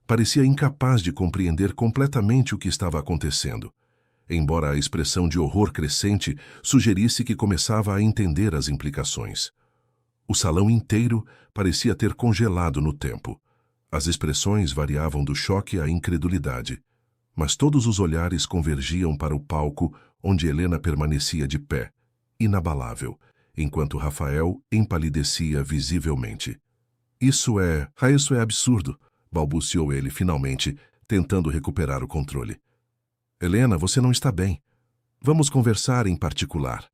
parecia incapaz de compreender completamente o que estava acontecendo. embora a expressão de horror crescente sugerisse que começava a entender as implicações. O salão inteiro parecia ter congelado no tempo. As expressões variavam do choque à incredulidade, mas todos os olhares convergiam para o palco onde Helena permanecia de pé, inabalável, enquanto Rafael empalidecia visivelmente. Isso é absurdo, balbuciou ele finalmente, tentando recuperar o controle. Helena, você não está bem. Vamos conversar em particular.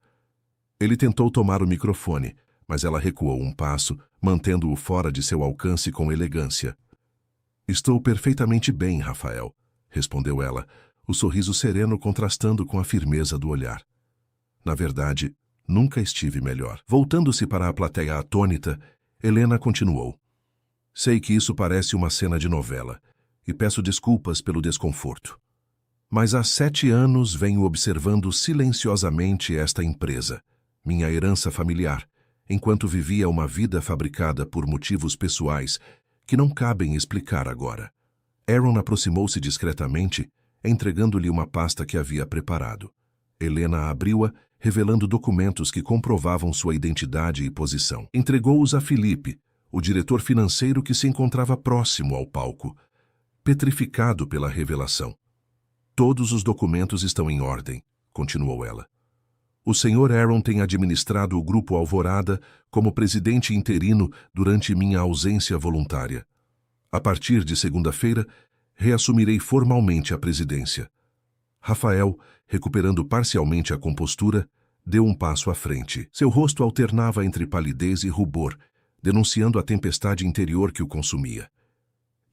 Ele tentou tomar o microfone, mas ela recuou um passo, mantendo-o fora de seu alcance com elegância. Estou perfeitamente bem, Rafael, respondeu ela, o sorriso sereno contrastando com a firmeza do olhar. Na verdade, nunca estive melhor. Voltando-se para a plateia atônita, Helena continuou. Sei que isso parece uma cena de novela, e peço desculpas pelo desconforto. Mas há 7 anos venho observando silenciosamente esta empresa, minha herança familiar, enquanto vivia uma vida fabricada por motivos pessoais que não cabem explicar agora. Aaron aproximou-se discretamente, entregando-lhe uma pasta que havia preparado. Helena abriu-a, revelando documentos que comprovavam sua identidade e posição. Entregou-os a Felipe, o diretor financeiro que se encontrava próximo ao palco, petrificado pela revelação. Todos os documentos estão em ordem, continuou ela. O Sr. Aaron tem administrado o Grupo Alvorada como presidente interino durante minha ausência voluntária. A partir de segunda-feira, reassumirei formalmente a presidência. Rafael, recuperando parcialmente a compostura, deu um passo à frente. Seu rosto alternava entre palidez e rubor, denunciando a tempestade interior que o consumia.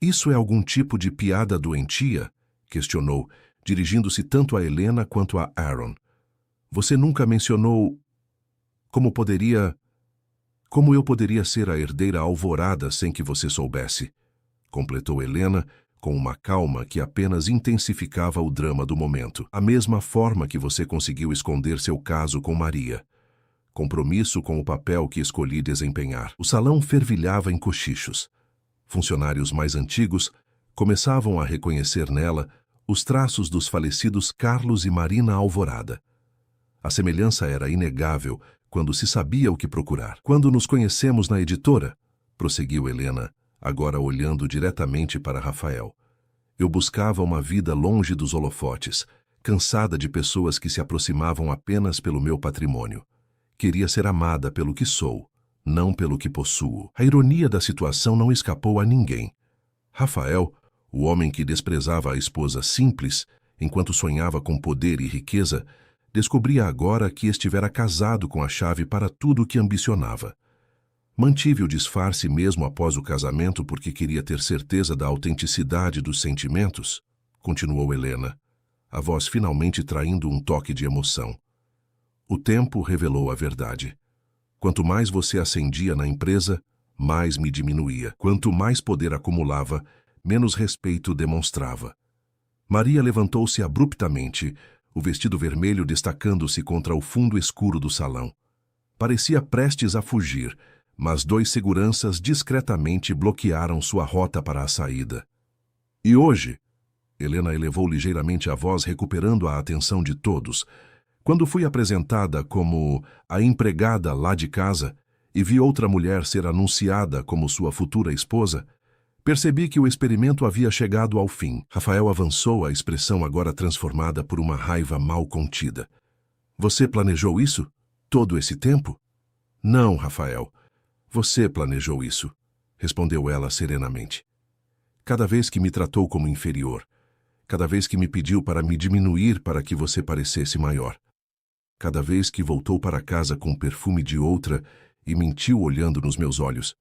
Isso é algum tipo de piada doentia? Questionou, dirigindo-se tanto a Helena quanto a Aaron. Você nunca mencionou... Como eu poderia ser a herdeira Alvorada sem que você soubesse? Completou Helena, com uma calma que apenas intensificava o drama do momento. A mesma forma que você conseguiu esconder seu caso com Maria. Compromisso com o papel que escolhi desempenhar. O salão fervilhava em cochichos. Funcionários mais antigos começavam a reconhecer nela os traços dos falecidos Carlos e Marina Alvorada. A semelhança era inegável quando se sabia o que procurar. Quando nos conhecemos na editora, prosseguiu Helena, agora olhando diretamente para Rafael. Eu buscava uma vida longe dos holofotes, cansada de pessoas que se aproximavam apenas pelo meu patrimônio. Queria ser amada pelo que sou, não pelo que possuo. A ironia da situação não escapou a ninguém. Rafael, o homem que desprezava a esposa simples, enquanto sonhava com poder e riqueza, descobria agora que estivera casado com a chave para tudo o que ambicionava. Mantive o disfarce mesmo após o casamento porque queria ter certeza da autenticidade dos sentimentos, continuou Helena, a voz finalmente traindo um toque de emoção. O tempo revelou a verdade. Quanto mais você ascendia na empresa, mais me diminuía. Quanto mais poder acumulava, menos respeito demonstrava. Maria levantou-se abruptamente, o vestido vermelho destacando-se contra o fundo escuro do salão. Parecia prestes a fugir, mas 2 seguranças discretamente bloquearam sua rota para a saída. E hoje? Helena elevou ligeiramente a voz, recuperando a atenção de todos. Quando fui apresentada como a empregada lá de casa e vi outra mulher ser anunciada como sua futura esposa, percebi que o experimento havia chegado ao fim. Rafael avançou, a expressão agora transformada por uma raiva mal contida. Você planejou isso? Todo esse tempo? Não, Rafael. Você planejou isso, respondeu ela serenamente. Cada vez que me tratou como inferior, cada vez que me pediu para me diminuir para que você parecesse maior, cada vez que voltou para casa com o perfume de outra e mentiu olhando nos meus olhos.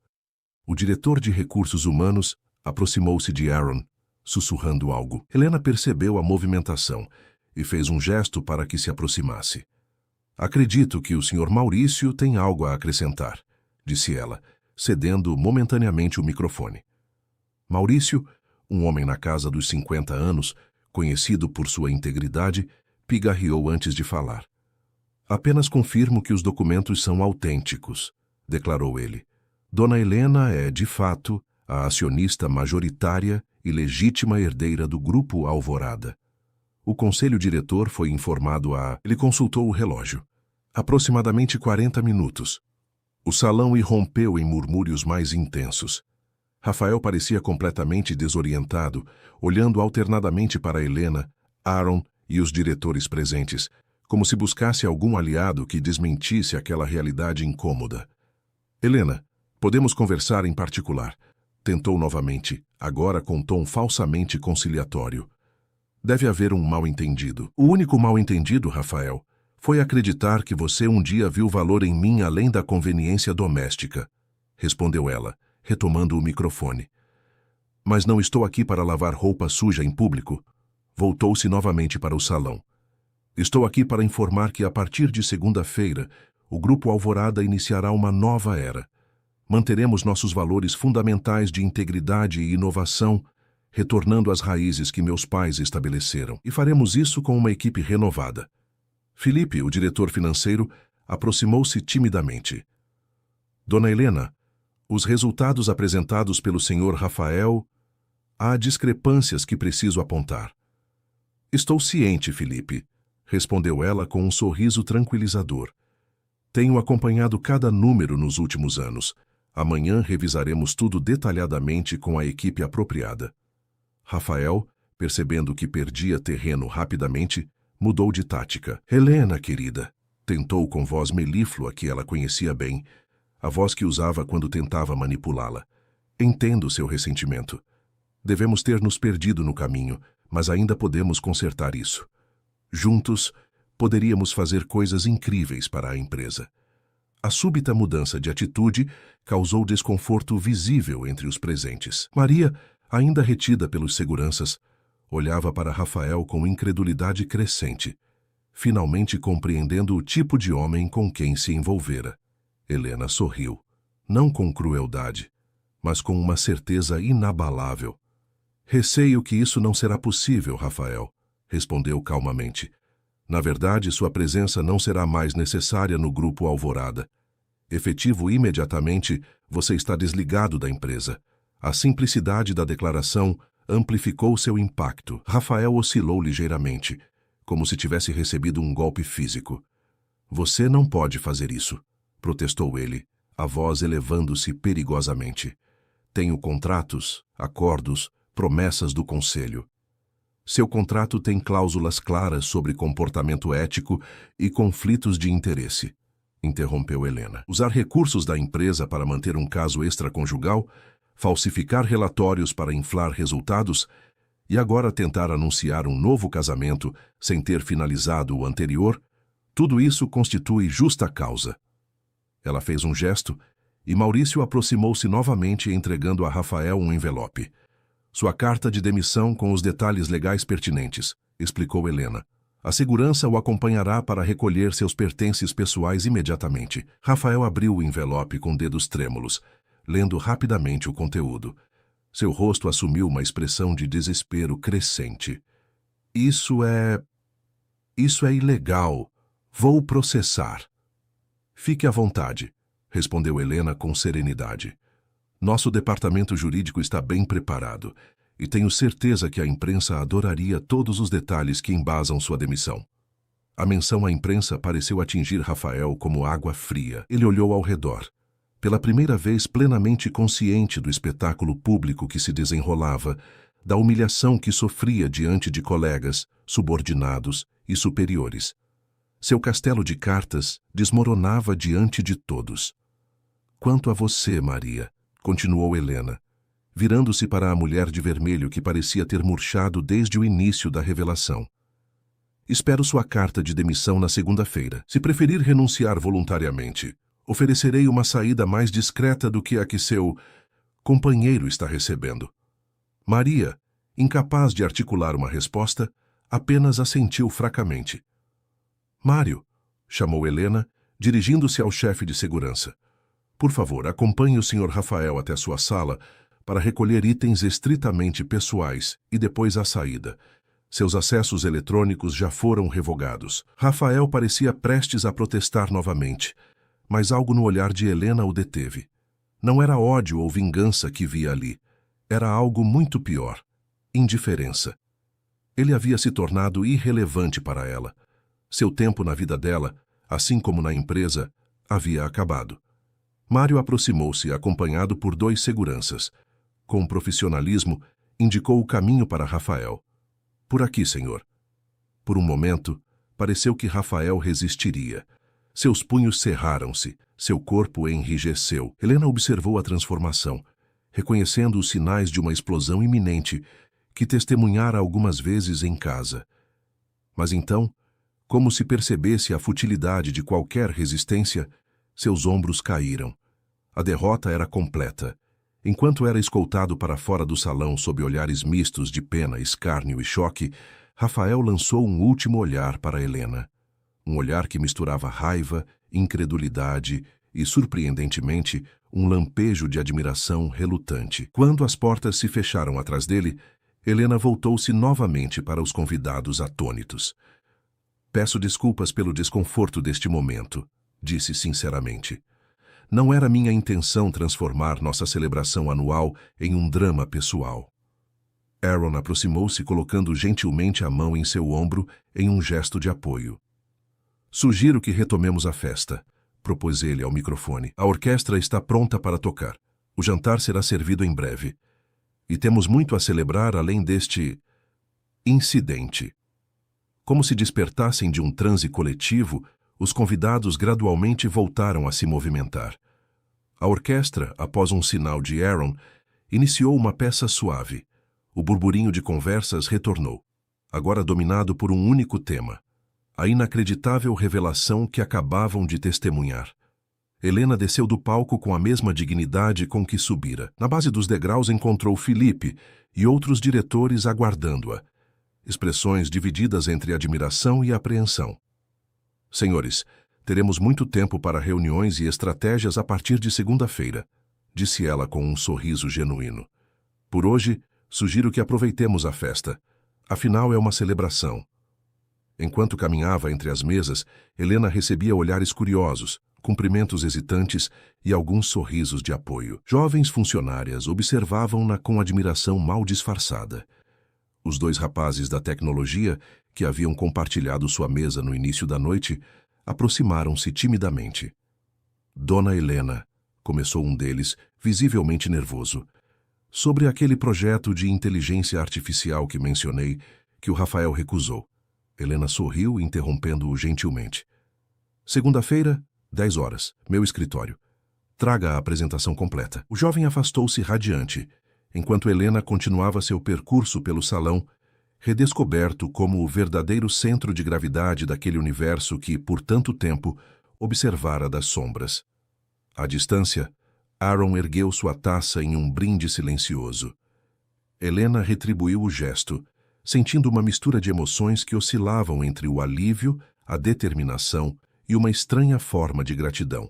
O diretor de recursos humanos aproximou-se de Aaron, sussurrando algo. Helena percebeu a movimentação e fez um gesto para que se aproximasse. Acredito que o Sr. Maurício tem algo a acrescentar, disse ela, cedendo momentaneamente o microfone. Maurício, um homem na casa dos 50 anos, conhecido por sua integridade, pigarreou antes de falar. Apenas confirmo que os documentos são autênticos, declarou ele. Dona Helena é, de fato, a acionista majoritária e legítima herdeira do Grupo Alvorada. O conselho diretor foi informado a... Ele consultou o relógio. Aproximadamente 40 minutos. O salão irrompeu em murmúrios mais intensos. Rafael parecia completamente desorientado, olhando alternadamente para Helena, Aaron e os diretores presentes, como se buscasse algum aliado que desmentisse aquela realidade incômoda. Helena, podemos conversar em particular. Tentou novamente, agora com tom falsamente conciliatório. Deve haver um mal-entendido. O único mal-entendido, Rafael, foi acreditar que você um dia viu valor em mim além da conveniência doméstica, respondeu ela, retomando o microfone. Mas não estou aqui para lavar roupa suja em público. Voltou-se novamente para o salão. Estou aqui para informar que a partir de segunda-feira, o Grupo Alvorada iniciará uma nova era. Manteremos nossos valores fundamentais de integridade e inovação, retornando às raízes que meus pais estabeleceram. E faremos isso com uma equipe renovada. Felipe, o diretor financeiro, aproximou-se timidamente. Dona Helena, os resultados apresentados pelo Sr. Rafael... Há discrepâncias que preciso apontar. Estou ciente, Felipe, respondeu ela com um sorriso tranquilizador. Tenho acompanhado cada número nos últimos anos. Amanhã revisaremos tudo detalhadamente com a equipe apropriada. Rafael, percebendo que perdia terreno rapidamente, mudou de tática. Helena, querida, tentou com voz melíflua que ela conhecia bem, a voz que usava quando tentava manipulá-la. Entendo seu ressentimento. Devemos ter nos perdido no caminho, mas ainda podemos consertar isso. Juntos, poderíamos fazer coisas incríveis para a empresa. A súbita mudança de atitude causou desconforto visível entre os presentes. Maria, ainda retida pelos seguranças, olhava para Rafael com incredulidade crescente, finalmente compreendendo o tipo de homem com quem se envolvera. Helena sorriu, não com crueldade, mas com uma certeza inabalável. Receio que isso não será possível, Rafael, respondeu calmamente. Na verdade, sua presença não será mais necessária no Grupo Alvorada. Efetivo imediatamente, você está desligado da empresa. A simplicidade da declaração amplificou seu impacto. Rafael oscilou ligeiramente, como se tivesse recebido um golpe físico. Você não pode fazer isso, protestou ele, a voz elevando-se perigosamente. Tenho contratos, acordos, promessas do conselho. Seu contrato tem cláusulas claras sobre comportamento ético e conflitos de interesse, interrompeu Helena. Usar recursos da empresa para manter um caso extraconjugal, falsificar relatórios para inflar resultados e agora tentar anunciar um novo casamento sem ter finalizado o anterior, tudo isso constitui justa causa. Ela fez um gesto e Maurício aproximou-se novamente entregando a Rafael um envelope. Sua carta de demissão com os detalhes legais pertinentes, explicou Helena. A segurança o acompanhará para recolher seus pertences pessoais imediatamente. Rafael abriu o envelope com dedos trêmulos, lendo rapidamente o conteúdo. Seu rosto assumiu uma expressão de desespero crescente. Isso é ilegal. Vou processar. Fique à vontade, respondeu Helena com serenidade. Nosso departamento jurídico está bem preparado e tenho certeza que a imprensa adoraria todos os detalhes que embasam sua demissão. A menção à imprensa pareceu atingir Rafael como água fria. Ele olhou ao redor, pela primeira vez plenamente consciente do espetáculo público que se desenrolava, da humilhação que sofria diante de colegas, subordinados e superiores. Seu castelo de cartas desmoronava diante de todos. Quanto a você, Maria, continuou Helena, virando-se para a mulher de vermelho que parecia ter murchado desde o início da revelação. Espero sua carta de demissão na segunda-feira. Se preferir renunciar voluntariamente, oferecerei uma saída mais discreta do que a que seu companheiro está recebendo. Maria, incapaz de articular uma resposta, apenas assentiu fracamente. Mário, chamou Helena, dirigindo-se ao chefe de segurança. Por favor, acompanhe o Sr. Rafael até sua sala para recolher itens estritamente pessoais e depois a saída. Seus acessos eletrônicos já foram revogados. Rafael parecia prestes a protestar novamente, mas algo no olhar de Helena o deteve. Não era ódio ou vingança que via ali. Era algo muito pior. Indiferença. Ele havia se tornado irrelevante para ela. Seu tempo na vida dela, assim como na empresa, havia acabado. Mário aproximou-se, acompanhado por 2 seguranças. Com profissionalismo, indicou o caminho para Rafael. Por aqui, senhor. Por um momento, pareceu que Rafael resistiria. Seus punhos cerraram-se, seu corpo enrijeceu. Helena observou a transformação, reconhecendo os sinais de uma explosão iminente que testemunhara algumas vezes em casa. Mas então, como se percebesse a futilidade de qualquer resistência, seus ombros caíram. A derrota era completa. Enquanto era escoltado para fora do salão sob olhares mistos de pena, escárnio e choque, Rafael lançou um último olhar para Helena. Um olhar que misturava raiva, incredulidade e, surpreendentemente, um lampejo de admiração relutante. Quando as portas se fecharam atrás dele, Helena voltou-se novamente para os convidados atônitos. Peço desculpas pelo desconforto deste momento, disse sinceramente. Não era minha intenção transformar nossa celebração anual em um drama pessoal. Aaron aproximou-se colocando gentilmente a mão em seu ombro em um gesto de apoio. Sugiro que retomemos a festa, propôs ele ao microfone. A orquestra está pronta para tocar. O jantar será servido em breve. E temos muito a celebrar além deste incidente. Como se despertassem de um transe coletivo, os convidados gradualmente voltaram a se movimentar. A orquestra, após um sinal de Aaron, iniciou uma peça suave. O burburinho de conversas retornou, agora dominado por um único tema: a inacreditável revelação que acabavam de testemunhar. Helena desceu do palco com a mesma dignidade com que subira. Na base dos degraus encontrou Felipe e outros diretores aguardando-a. Expressões divididas entre admiração e apreensão. Senhores, teremos muito tempo para reuniões e estratégias a partir de segunda-feira, disse ela com um sorriso genuíno. Por hoje, sugiro que aproveitemos a festa. Afinal, é uma celebração. Enquanto caminhava entre as mesas, Helena recebia olhares curiosos, cumprimentos hesitantes e alguns sorrisos de apoio. Jovens funcionárias observavam-na com admiração mal disfarçada. Os 2 rapazes da tecnologia, que haviam compartilhado sua mesa no início da noite, aproximaram-se timidamente. Dona Helena, começou um deles, visivelmente nervoso. Sobre aquele projeto de inteligência artificial que mencionei, que o Rafael recusou. Helena sorriu, interrompendo-o gentilmente. Segunda-feira, 10 horas, meu escritório. Traga a apresentação completa. O jovem afastou-se radiante, enquanto Helena continuava seu percurso pelo salão, redescoberto como o verdadeiro centro de gravidade daquele universo que, por tanto tempo, observara das sombras. À distância, Aaron ergueu sua taça em um brinde silencioso. Helena retribuiu o gesto, sentindo uma mistura de emoções que oscilavam entre o alívio, a determinação e uma estranha forma de gratidão.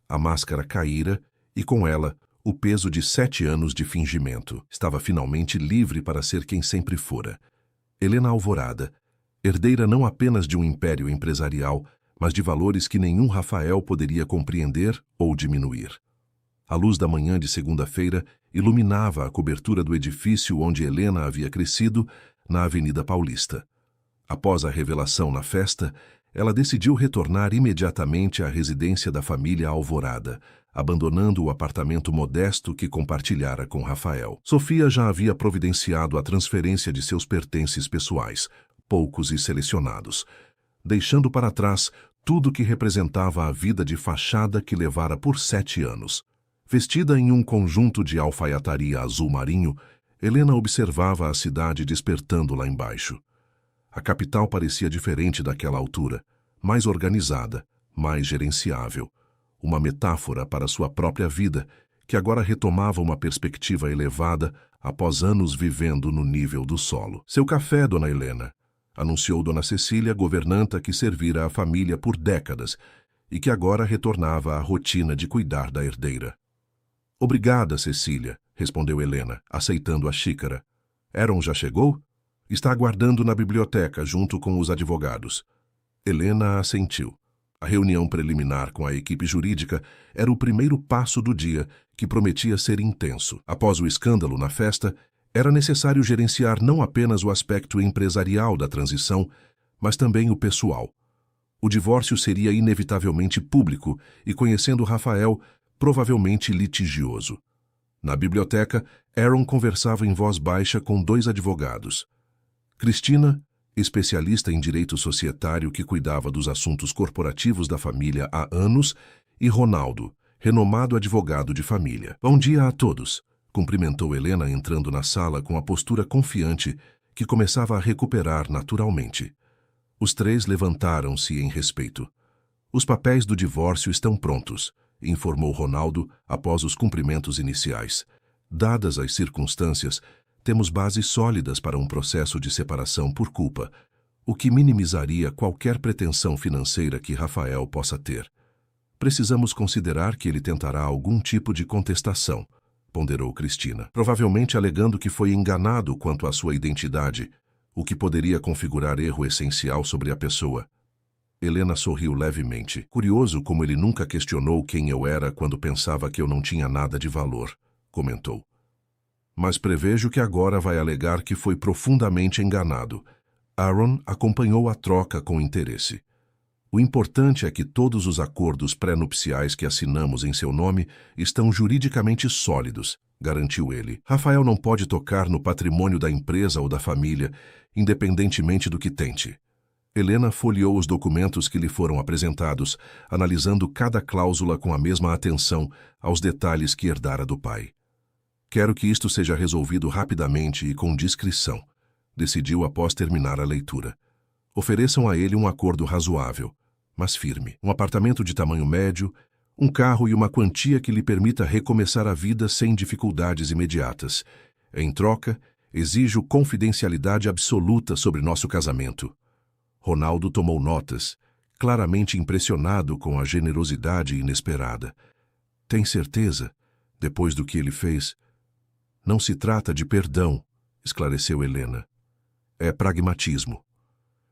A máscara caíra e, com ela, o peso de 7 anos de fingimento. Estava finalmente livre para ser quem sempre fora. Helena Alvorada, herdeira não apenas de um império empresarial, mas de valores que nenhum Rafael poderia compreender ou diminuir. A luz da manhã de segunda-feira iluminava a cobertura do edifício onde Helena havia crescido, na Avenida Paulista. Após a revelação na festa, ela decidiu retornar imediatamente à residência da família Alvorada, abandonando o apartamento modesto que compartilhara com Rafael. Sofia já havia providenciado a transferência de seus pertences pessoais, poucos e selecionados, deixando para trás tudo que representava a vida de fachada que levara por 7 anos. Vestida em um conjunto de alfaiataria azul marinho, Helena observava a cidade despertando lá embaixo. A capital parecia diferente daquela altura, mais organizada, mais gerenciável. Uma metáfora para sua própria vida, que agora retomava uma perspectiva elevada após anos vivendo no nível do solo. Seu café, dona Helena, anunciou dona Cecília, governanta que servira a família por décadas e que agora retornava à rotina de cuidar da herdeira. Obrigada, Cecília, respondeu Helena, aceitando a xícara. Aaron já chegou? Está aguardando na biblioteca, junto com os advogados. Helena assentiu. A reunião preliminar com a equipe jurídica era o primeiro passo do dia, que prometia ser intenso. Após o escândalo na festa, Era necessário gerenciar não apenas o aspecto empresarial da transição, mas também o pessoal. O divórcio seria inevitavelmente público e, conhecendo Rafael, provavelmente litigioso. Na biblioteca, Aaron conversava em voz baixa com 2 advogados. Cristina, especialista em direito societário que cuidava dos assuntos corporativos da família há anos, e Ronaldo, renomado advogado de família. Bom dia a todos, cumprimentou Helena entrando na sala com a postura confiante que começava a recuperar naturalmente. Os 3 levantaram-se em respeito. Os papéis do divórcio estão prontos, informou Ronaldo após os cumprimentos iniciais. Dadas as circunstâncias, temos bases sólidas para um processo de separação por culpa, o que minimizaria qualquer pretensão financeira que Rafael possa ter. Precisamos considerar que ele tentará algum tipo de contestação, ponderou Cristina, provavelmente alegando que foi enganado quanto à sua identidade, o que poderia configurar erro essencial sobre a pessoa. Helena sorriu levemente. Curioso como ele nunca questionou quem eu era quando pensava que eu não tinha nada de valor, comentou. Mas prevejo que agora vai alegar que foi profundamente enganado. Aaron acompanhou a troca com interesse. O importante é que todos os acordos pré-nupciais que assinamos em seu nome estão juridicamente sólidos, garantiu ele. Rafael não pode tocar no patrimônio da empresa ou da família, independentemente do que tente. Helena folheou os documentos que lhe foram apresentados, analisando cada cláusula com a mesma atenção aos detalhes que herdara do pai. Quero que isto seja resolvido rapidamente e com discrição, decidiu após terminar a leitura. Ofereçam a ele um acordo razoável, mas firme. Um apartamento de tamanho médio, um carro e uma quantia que lhe permita recomeçar a vida sem dificuldades imediatas. Em troca, exijo confidencialidade absoluta sobre nosso casamento. Ronaldo tomou notas, claramente impressionado com a generosidade inesperada. Tem certeza, depois do que ele fez? Não se trata de perdão, esclareceu Helena. É pragmatismo.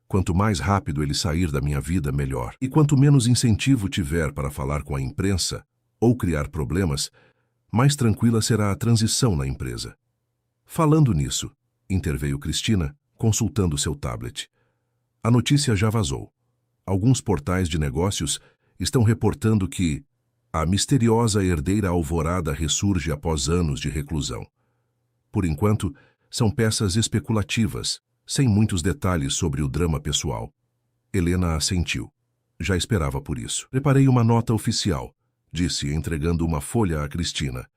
Quanto mais rápido ele sair da minha vida, melhor. E quanto menos incentivo tiver para falar com a imprensa ou criar problemas, mais tranquila será a transição na empresa. Falando nisso, interveio Cristina, consultando seu tablet. A notícia já vazou. Alguns portais de negócios estão reportando que a misteriosa herdeira Alvorada ressurge após anos de reclusão. Por enquanto, são peças especulativas, sem muitos detalhes sobre o drama pessoal. Helena assentiu. Já esperava por isso. Preparei uma nota oficial, disse, entregando uma folha a Cristina.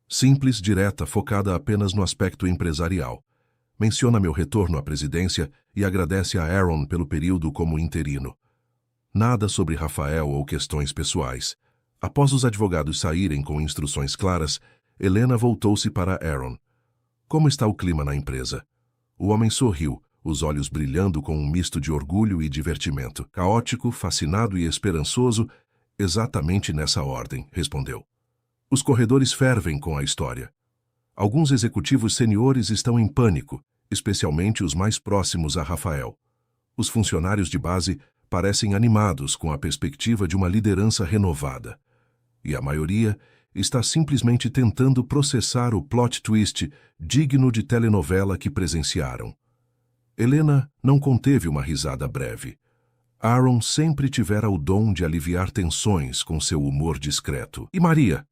Simples, direta, focada apenas no aspecto empresarial. Menciona meu retorno à presidência e agradece a Aaron pelo período como interino. Nada sobre Rafael ou questões pessoais. Após os advogados saírem com instruções claras, Helena voltou-se para Aaron. Como está o clima na empresa? O homem sorriu, os olhos brilhando com um misto de orgulho e divertimento. Caótico, fascinado e esperançoso, exatamente nessa ordem, respondeu. Os corredores fervem com a história. Alguns executivos seniores estão em pânico, especialmente os mais próximos a Rafael. Os funcionários de base parecem animados com a perspectiva de uma liderança renovada. E a maioria está simplesmente tentando processar o plot twist digno de telenovela que presenciaram. Helena não conteve uma risada breve. Aaron sempre tivera o dom de aliviar tensões com seu humor discreto. E Maria?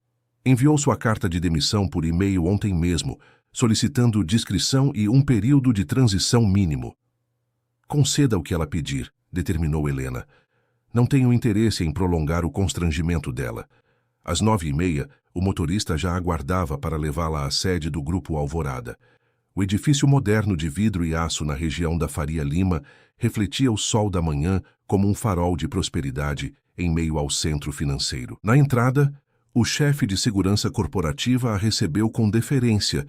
Enviou sua carta de demissão por e-mail ontem mesmo, solicitando discrição e um período de transição mínimo. Conceda o que ela pedir, determinou Helena. Não tenho interesse em prolongar o constrangimento dela. Às 9h30, o motorista já aguardava para levá-la à sede do Grupo Alvorada. O edifício moderno de vidro e aço na região da Faria Lima refletia o sol da manhã como um farol de prosperidade em meio ao centro financeiro. Na entrada, o chefe de segurança corporativa a recebeu com deferência,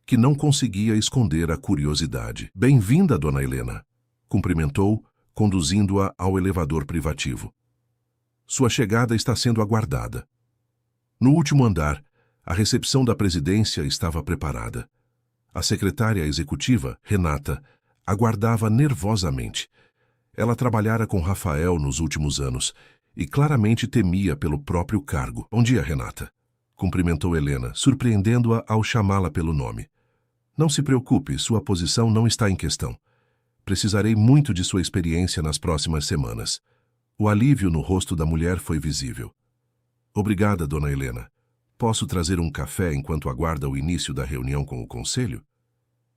que não conseguia esconder a curiosidade. Bem-vinda, dona Helena, cumprimentou, conduzindo-a ao elevador privativo. Sua chegada está sendo aguardada. No último andar, a recepção da presidência estava preparada. A secretária executiva, Renata, aguardava nervosamente. Ela trabalhara com Rafael nos últimos anos e claramente temia pelo próprio cargo. Bom dia, Renata, cumprimentou Helena, surpreendendo-a ao chamá-la pelo nome. Não se preocupe, sua posição não está em questão. Precisarei muito de sua experiência nas próximas semanas. O alívio no rosto da mulher foi visível. Obrigada, dona Helena. Posso trazer um café enquanto aguarda o início da reunião com o conselho?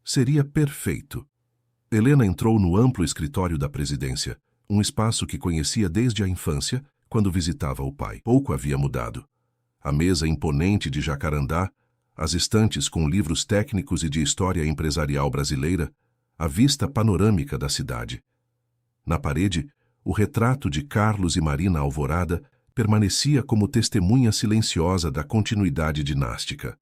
Seria perfeito. Helena entrou no amplo escritório da presidência, um espaço que conhecia desde a infância, quando visitava o pai. Pouco havia mudado. A mesa imponente de jacarandá, as estantes com livros técnicos e de história empresarial brasileira, a vista panorâmica da cidade. Na parede, o retrato de Carlos e Marina Alvorada permanecia como testemunha silenciosa da continuidade dinástica.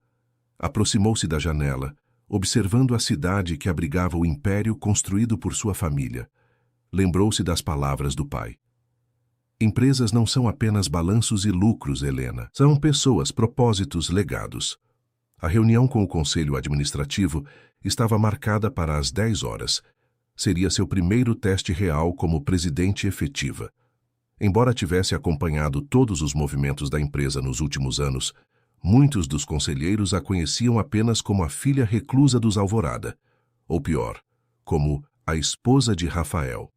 Aproximou-se da janela, observando a cidade que abrigava o império construído por sua família. Lembrou-se das palavras do pai. Empresas não são apenas balanços e lucros, Helena. São pessoas, propósitos, legados. A reunião com o Conselho Administrativo estava marcada para as 10 horas. Seria seu primeiro teste real como presidente efetiva. Embora tivesse acompanhado todos os movimentos da empresa nos últimos anos, muitos dos conselheiros a conheciam apenas como a filha reclusa dos Alvorada, ou pior, como a esposa de Rafael.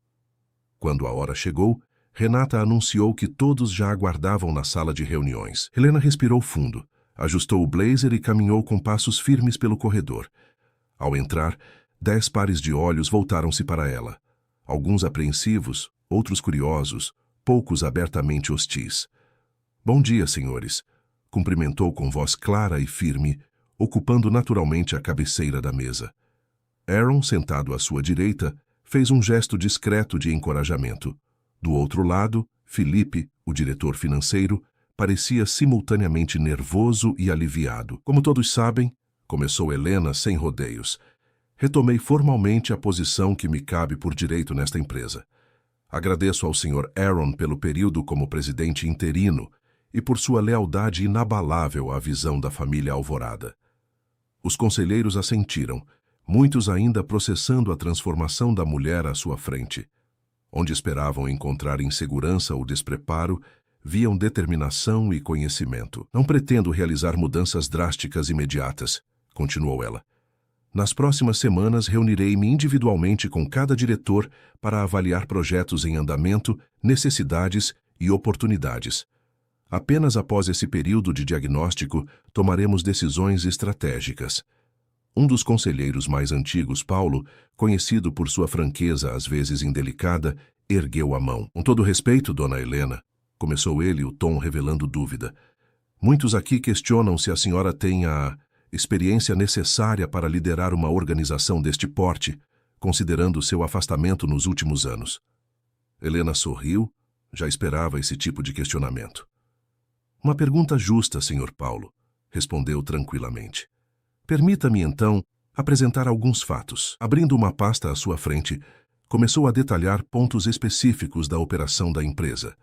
Quando a hora chegou, Renata anunciou que todos já aguardavam na sala de reuniões. Helena respirou fundo, ajustou o blazer e caminhou com passos firmes pelo corredor. Ao entrar, 10 pares de olhos voltaram-se para ela. Alguns apreensivos, outros curiosos, poucos abertamente hostis. Bom dia, senhores, cumprimentou com voz clara e firme, ocupando naturalmente a cabeceira da mesa. Aaron, sentado à sua direita, fez um gesto discreto de encorajamento. Do outro lado, Felipe, o diretor financeiro, parecia simultaneamente nervoso e aliviado. Como todos sabem, começou Helena sem rodeios. Retomei formalmente a posição que me cabe por direito nesta empresa. Agradeço ao Sr. Aaron pelo período como presidente interino e por sua lealdade inabalável à visão da família Alvorada. Os conselheiros assentiram, muitos ainda processando a transformação da mulher à sua frente. Onde esperavam encontrar insegurança ou despreparo, viam determinação e conhecimento. Não pretendo realizar mudanças drásticas imediatas, continuou ela. Nas próximas semanas reunirei-me individualmente com cada diretor para avaliar projetos em andamento, necessidades e oportunidades. Apenas após esse período de diagnóstico, tomaremos decisões estratégicas. Um dos conselheiros mais antigos, Paulo, conhecido por sua franqueza às vezes indelicada, ergueu a mão. Com todo respeito, dona Helena, começou ele, o tom revelando dúvida. Muitos aqui questionam se a senhora tem a experiência necessária para liderar uma organização deste porte, considerando seu afastamento nos últimos anos. Helena sorriu, já esperava esse tipo de questionamento. Uma pergunta justa, Sr. Paulo, respondeu tranquilamente. Permita-me, então, apresentar alguns fatos. Abrindo uma pasta à sua frente, começou a detalhar pontos específicos da operação da empresa,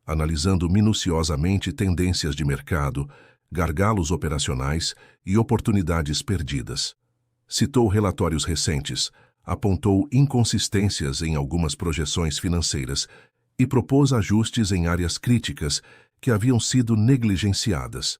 analisando minuciosamente tendências de mercado, gargalos operacionais e oportunidades perdidas. Citou relatórios recentes, apontou inconsistências em algumas projeções financeiras e propôs ajustes em áreas críticas que haviam sido negligenciadas.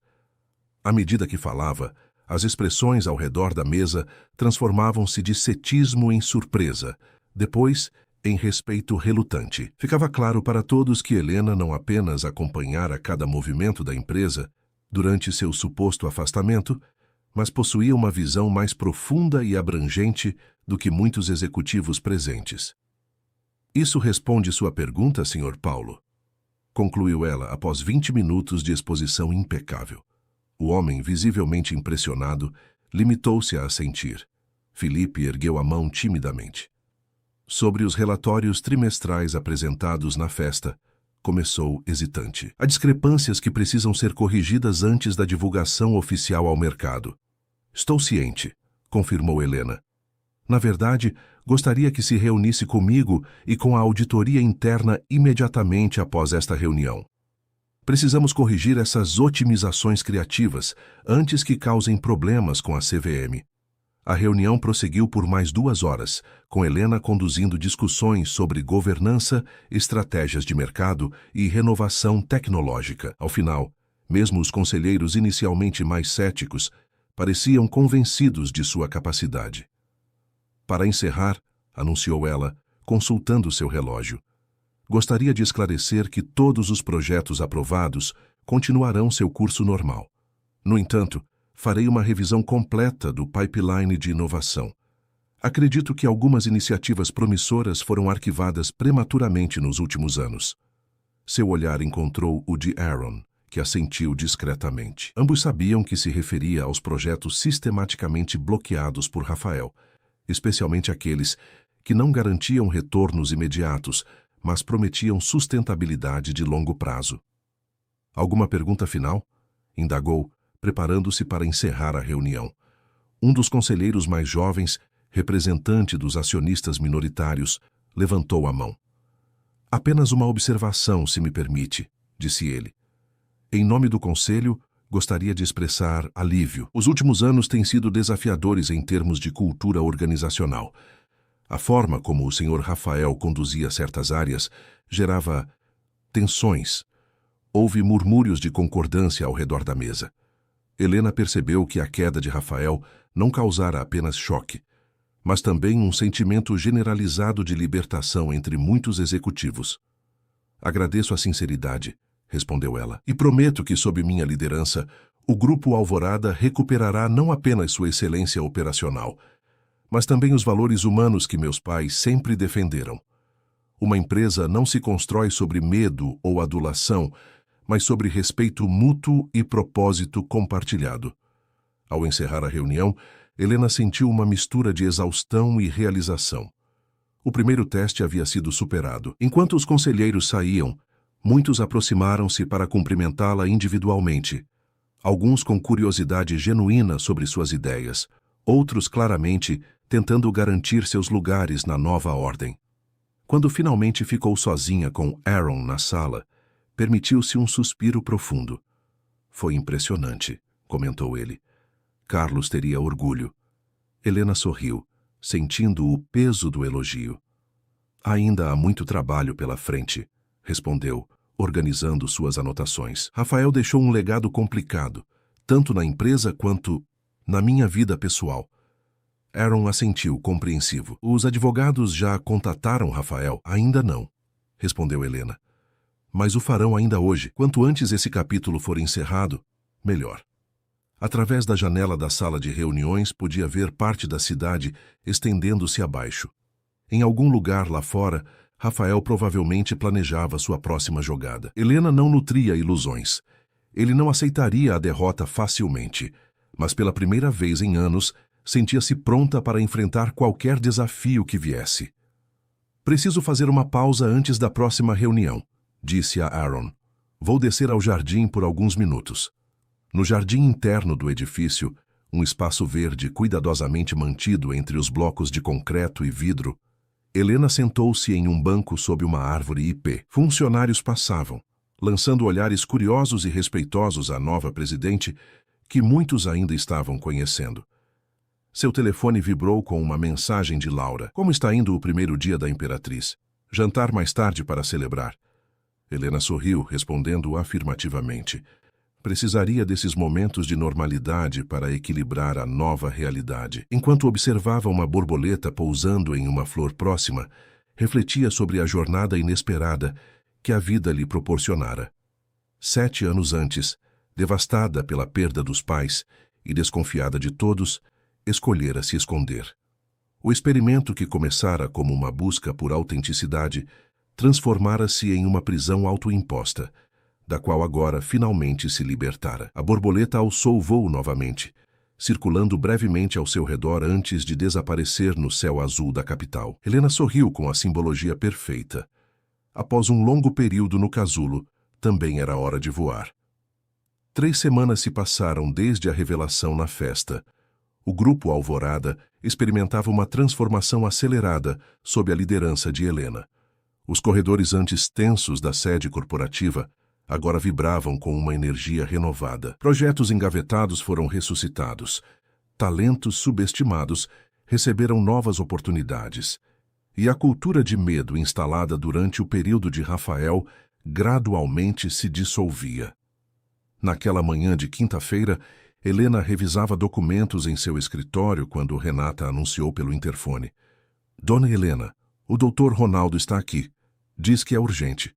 À medida que falava, as expressões ao redor da mesa transformavam-se de cetismo em surpresa, depois em respeito relutante. Ficava claro para todos que Helena não apenas acompanhara cada movimento da empresa durante seu suposto afastamento, mas possuía uma visão mais profunda e abrangente do que muitos executivos presentes. Isso responde sua pergunta, Sr. Paulo? Concluiu ela após 20 minutos de exposição impecável. O homem, visivelmente impressionado, limitou-se a assentir. Felipe ergueu a mão timidamente. Sobre os relatórios trimestrais apresentados na festa, começou hesitante. Há discrepâncias que precisam ser corrigidas antes da divulgação oficial ao mercado. Estou ciente, confirmou Helena. Na verdade, gostaria que se reunisse comigo e com a auditoria interna imediatamente após esta reunião. Precisamos corrigir essas otimizações criativas antes que causem problemas com a CVM. A reunião prosseguiu por mais 2 horas, com Helena conduzindo discussões sobre governança, estratégias de mercado e renovação tecnológica. Ao final, mesmo os conselheiros inicialmente mais céticos Pareciam convencidos de sua capacidade. Para encerrar, anunciou ela, consultando seu relógio, gostaria de esclarecer que todos os projetos aprovados continuarão seu curso normal. No entanto, farei uma revisão completa do pipeline de inovação. Acredito que algumas iniciativas promissoras foram arquivadas prematuramente nos últimos anos. Seu olhar encontrou o de Aaron, que assentiu discretamente. Ambos sabiam que se referia aos projetos sistematicamente bloqueados por Rafael, especialmente aqueles que não garantiam retornos imediatos, mas prometiam sustentabilidade de longo prazo. Alguma pergunta final? Indagou, preparando-se para encerrar a reunião. Um dos conselheiros mais jovens, representante dos acionistas minoritários, levantou a mão. Apenas uma observação, se me permite, disse ele. Em nome do conselho, gostaria de expressar alívio. Os últimos anos têm sido desafiadores em termos de cultura organizacional. A forma como o Sr. Rafael conduzia certas áreas gerava tensões. Houve murmúrios de concordância ao redor da mesa. Helena percebeu que a queda de Rafael não causara apenas choque, mas também um sentimento generalizado de libertação entre muitos executivos. Agradeço a sinceridade, respondeu ela, e prometo que, sob minha liderança, o Grupo Alvorada recuperará não apenas sua excelência operacional, mas também os valores humanos que meus pais sempre defenderam. Uma empresa não se constrói sobre medo ou adulação, mas sobre respeito mútuo e propósito compartilhado. Ao encerrar a reunião, Helena sentiu uma mistura de exaustão e realização. O primeiro teste havia sido superado. Enquanto os conselheiros saíam, muitos aproximaram-se para cumprimentá-la individualmente, alguns com curiosidade genuína sobre suas ideias, outros claramente tentando garantir seus lugares na nova ordem. Quando finalmente ficou sozinha com Aaron na sala, permitiu-se um suspiro profundo. Foi impressionante, comentou ele. Carlos teria orgulho. Helena sorriu, sentindo o peso do elogio. Ainda há muito trabalho pela frente, respondeu, organizando suas anotações. Rafael deixou um legado complicado, tanto na empresa quanto na minha vida pessoal. Aaron assentiu, compreensivo. Os advogados já contataram Rafael? Ainda não, respondeu Helena. Mas o farão ainda hoje. Quanto antes esse capítulo for encerrado, melhor. Através da janela da sala de reuniões podia ver parte da cidade estendendo-se abaixo. Em algum lugar lá fora, Rafael provavelmente planejava sua próxima jogada. Helena não nutria ilusões. Ele não aceitaria a derrota facilmente, mas pela primeira vez em anos, sentia-se pronta para enfrentar qualquer desafio que viesse. Preciso fazer uma pausa antes da próxima reunião, disse a Aaron. Vou descer ao jardim por alguns minutos. No jardim interno do edifício, um espaço verde cuidadosamente mantido entre os blocos de concreto e vidro, Helena sentou-se em um banco sob uma árvore ipê. Funcionários passavam, lançando olhares curiosos e respeitosos à nova presidente, que muitos ainda estavam conhecendo. Seu telefone vibrou com uma mensagem de Laura. Como está indo o primeiro dia da Imperatriz? Jantar mais tarde para celebrar. Helena sorriu, respondendo afirmativamente. Precisaria desses momentos de normalidade para equilibrar a nova realidade. Enquanto observava uma borboleta pousando em uma flor próxima, refletia sobre a jornada inesperada que a vida lhe proporcionara. 7 anos antes, devastada pela perda dos pais e desconfiada de todos, escolhera se esconder. O experimento que começara como uma busca por autenticidade transformara-se em uma prisão autoimposta, da qual agora finalmente se libertara. A borboleta alçou o voo novamente, circulando brevemente ao seu redor antes de desaparecer no céu azul da capital. Helena sorriu com a simbologia perfeita. Após um longo período no casulo, também era hora de voar. 3 semanas se passaram desde a revelação na festa. O Grupo Alvorada experimentava uma transformação acelerada sob a liderança de Helena. Os corredores antes tensos da sede corporativa agora vibravam com uma energia renovada. Projetos engavetados foram ressuscitados. Talentos subestimados receberam novas oportunidades. E a cultura de medo instalada durante o período de Rafael gradualmente se dissolvia. Naquela manhã de quinta-feira, Helena revisava documentos em seu escritório quando Renata anunciou pelo interfone. Dona Helena, o Dr. Ronaldo está aqui. Diz que é urgente.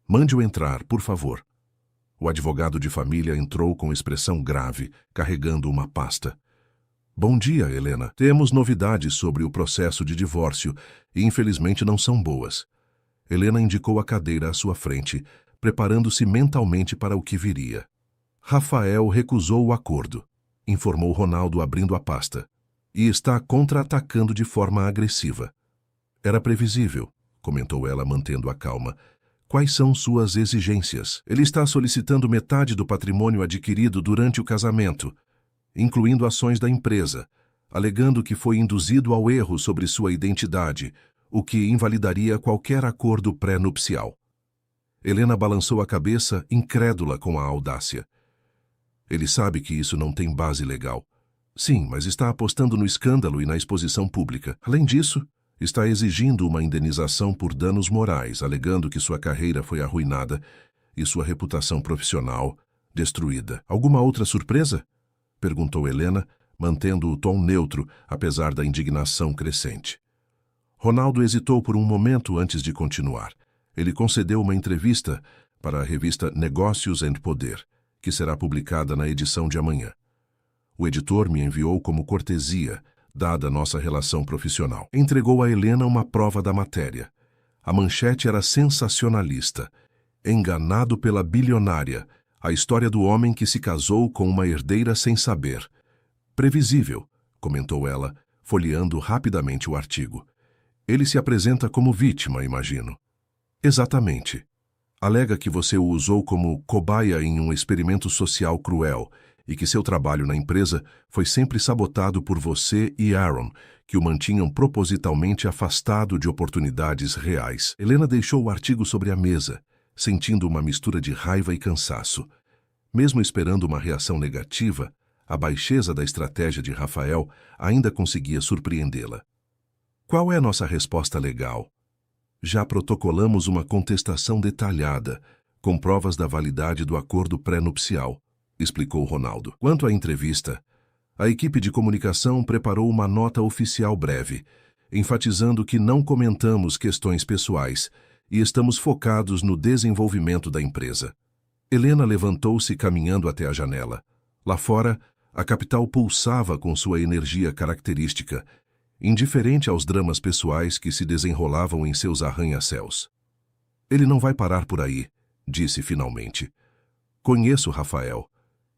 Mande-o entrar, por favor. O advogado de família entrou com expressão grave, carregando uma pasta. Bom dia, Helena. Temos novidades sobre o processo de divórcio e infelizmente não são boas. Helena indicou a cadeira à sua frente, preparando-se mentalmente para o que viria. Rafael recusou o acordo, informou Ronaldo abrindo a pasta, e está contra-atacando de forma agressiva. Era previsível, comentou ela mantendo a calma. Quais são suas exigências? Ele está solicitando metade do patrimônio adquirido durante o casamento, incluindo ações da empresa, alegando que foi induzido ao erro sobre sua identidade, o que invalidaria qualquer acordo pré-nupcial. Helena balançou a cabeça, incrédula com a audácia. Ele sabe que isso não tem base legal. Sim, mas está apostando no escândalo e na exposição pública. Além disso, está exigindo uma indenização por danos morais, alegando que sua carreira foi arruinada e sua reputação profissional destruída. Alguma outra surpresa? Perguntou Helena, mantendo o tom neutro, apesar da indignação crescente. Ronaldo hesitou por um momento antes de continuar. Ele concedeu uma entrevista para a revista Negócios e Poder, que será publicada na edição de amanhã. O editor me enviou como cortesia, dada nossa relação profissional. Entregou a Helena uma prova da matéria. A manchete era sensacionalista. Enganado pela bilionária, a história do homem que se casou com uma herdeira sem saber. Previsível, comentou ela, folheando rapidamente o artigo. Ele se apresenta como vítima, imagino. Exatamente. Alega que você o usou como cobaia em um experimento social cruel e que seu trabalho na empresa foi sempre sabotado por você e Aaron, que o mantinham propositalmente afastado de oportunidades reais. Helena deixou o artigo sobre a mesa, sentindo uma mistura de raiva e cansaço. Mesmo esperando uma reação negativa, a baixeza da estratégia de Rafael ainda conseguia surpreendê-la. Qual é nossa resposta legal? Já protocolamos uma contestação detalhada, com provas da validade do acordo pré-nupcial, explicou Ronaldo. Quanto à entrevista, a equipe de comunicação preparou uma nota oficial breve, enfatizando que não comentamos questões pessoais e estamos focados no desenvolvimento da empresa. Helena levantou-se caminhando até a janela. Lá fora, a capital pulsava com sua energia característica, indiferente aos dramas pessoais que se desenrolavam em seus arranha-céus. Ele não vai parar por aí, disse finalmente. Conheço Rafael.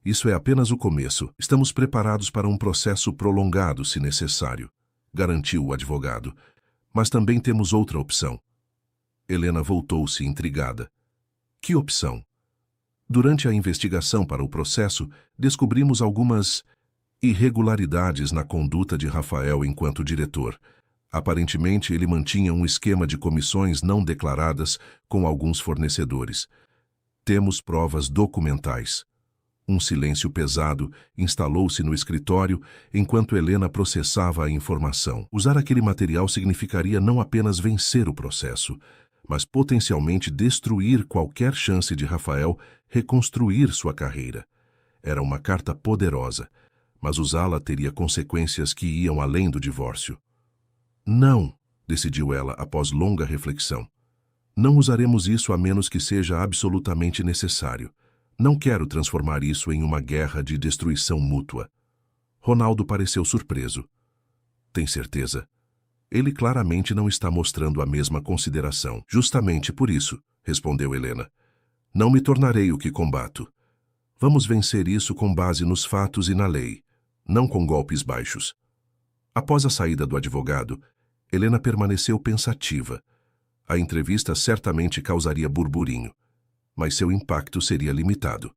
Isso é apenas o começo. Estamos preparados para um processo prolongado, se necessário, garantiu o advogado. Mas também temos outra opção. Helena voltou-se intrigada. Que opção? Durante a investigação para o processo, descobrimos algumas irregularidades na conduta de Rafael enquanto diretor. Aparentemente, ele mantinha um esquema de comissões não declaradas com alguns fornecedores. Temos provas documentais. Um silêncio pesado instalou-se no escritório enquanto Helena processava a informação. Usar aquele material significaria não apenas vencer o processo, mas potencialmente destruir qualquer chance de Rafael reconstruir sua carreira. Era uma carta poderosa, mas usá-la teria consequências que iam além do divórcio. Não, decidiu ela após longa reflexão. Não usaremos isso a menos que seja absolutamente necessário. Não quero transformar isso em uma guerra de destruição mútua. Ronaldo pareceu surpreso. Tem certeza? Ele claramente não está mostrando a mesma consideração. Justamente por isso, respondeu Helena. Não me tornarei o que combato. Vamos vencer isso com base nos fatos e na lei, não com golpes baixos. Após a saída do advogado, Helena permaneceu pensativa. A entrevista certamente causaria burburinho, mas seu impacto seria limitado.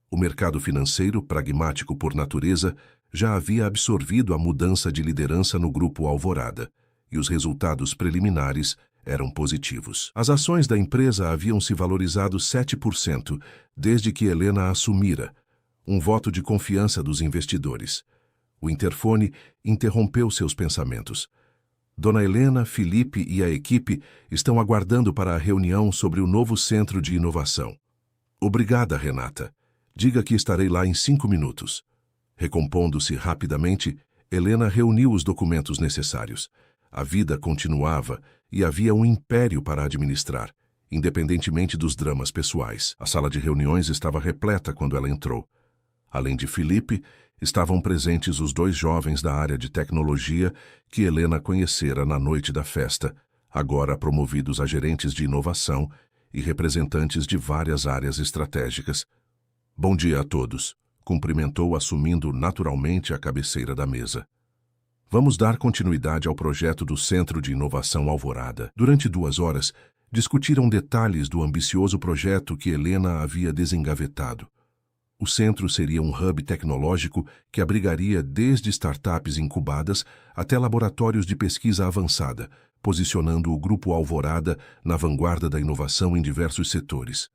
O mercado financeiro, pragmático por natureza, já havia absorvido a mudança de liderança no grupo Alvorada, e os resultados preliminares eram positivos. As ações da empresa haviam se valorizado 7% desde que Helena assumira, um voto de confiança dos investidores. O interfone interrompeu seus pensamentos. Dona Helena, Felipe e a equipe estão aguardando para a reunião sobre o novo centro de inovação. Obrigada, Renata. Diga que estarei lá em 5 minutos. Recompondo-se rapidamente, Helena reuniu os documentos necessários. A vida continuava e havia um império para administrar, independentemente dos dramas pessoais. A sala de reuniões estava repleta quando ela entrou. Além de Felipe, estavam presentes os 2 jovens da área de tecnologia que Helena conhecera na noite da festa, agora promovidos a gerentes de inovação e representantes de várias áreas estratégicas. Bom dia a todos, cumprimentou assumindo naturalmente a cabeceira da mesa. Vamos dar continuidade ao projeto do Centro de Inovação Alvorada. Durante 2 horas, discutiram detalhes do ambicioso projeto que Helena havia desengavetado. O centro seria um hub tecnológico que abrigaria desde startups incubadas até laboratórios de pesquisa avançada, posicionando o Grupo Alvorada na vanguarda da inovação em diversos setores.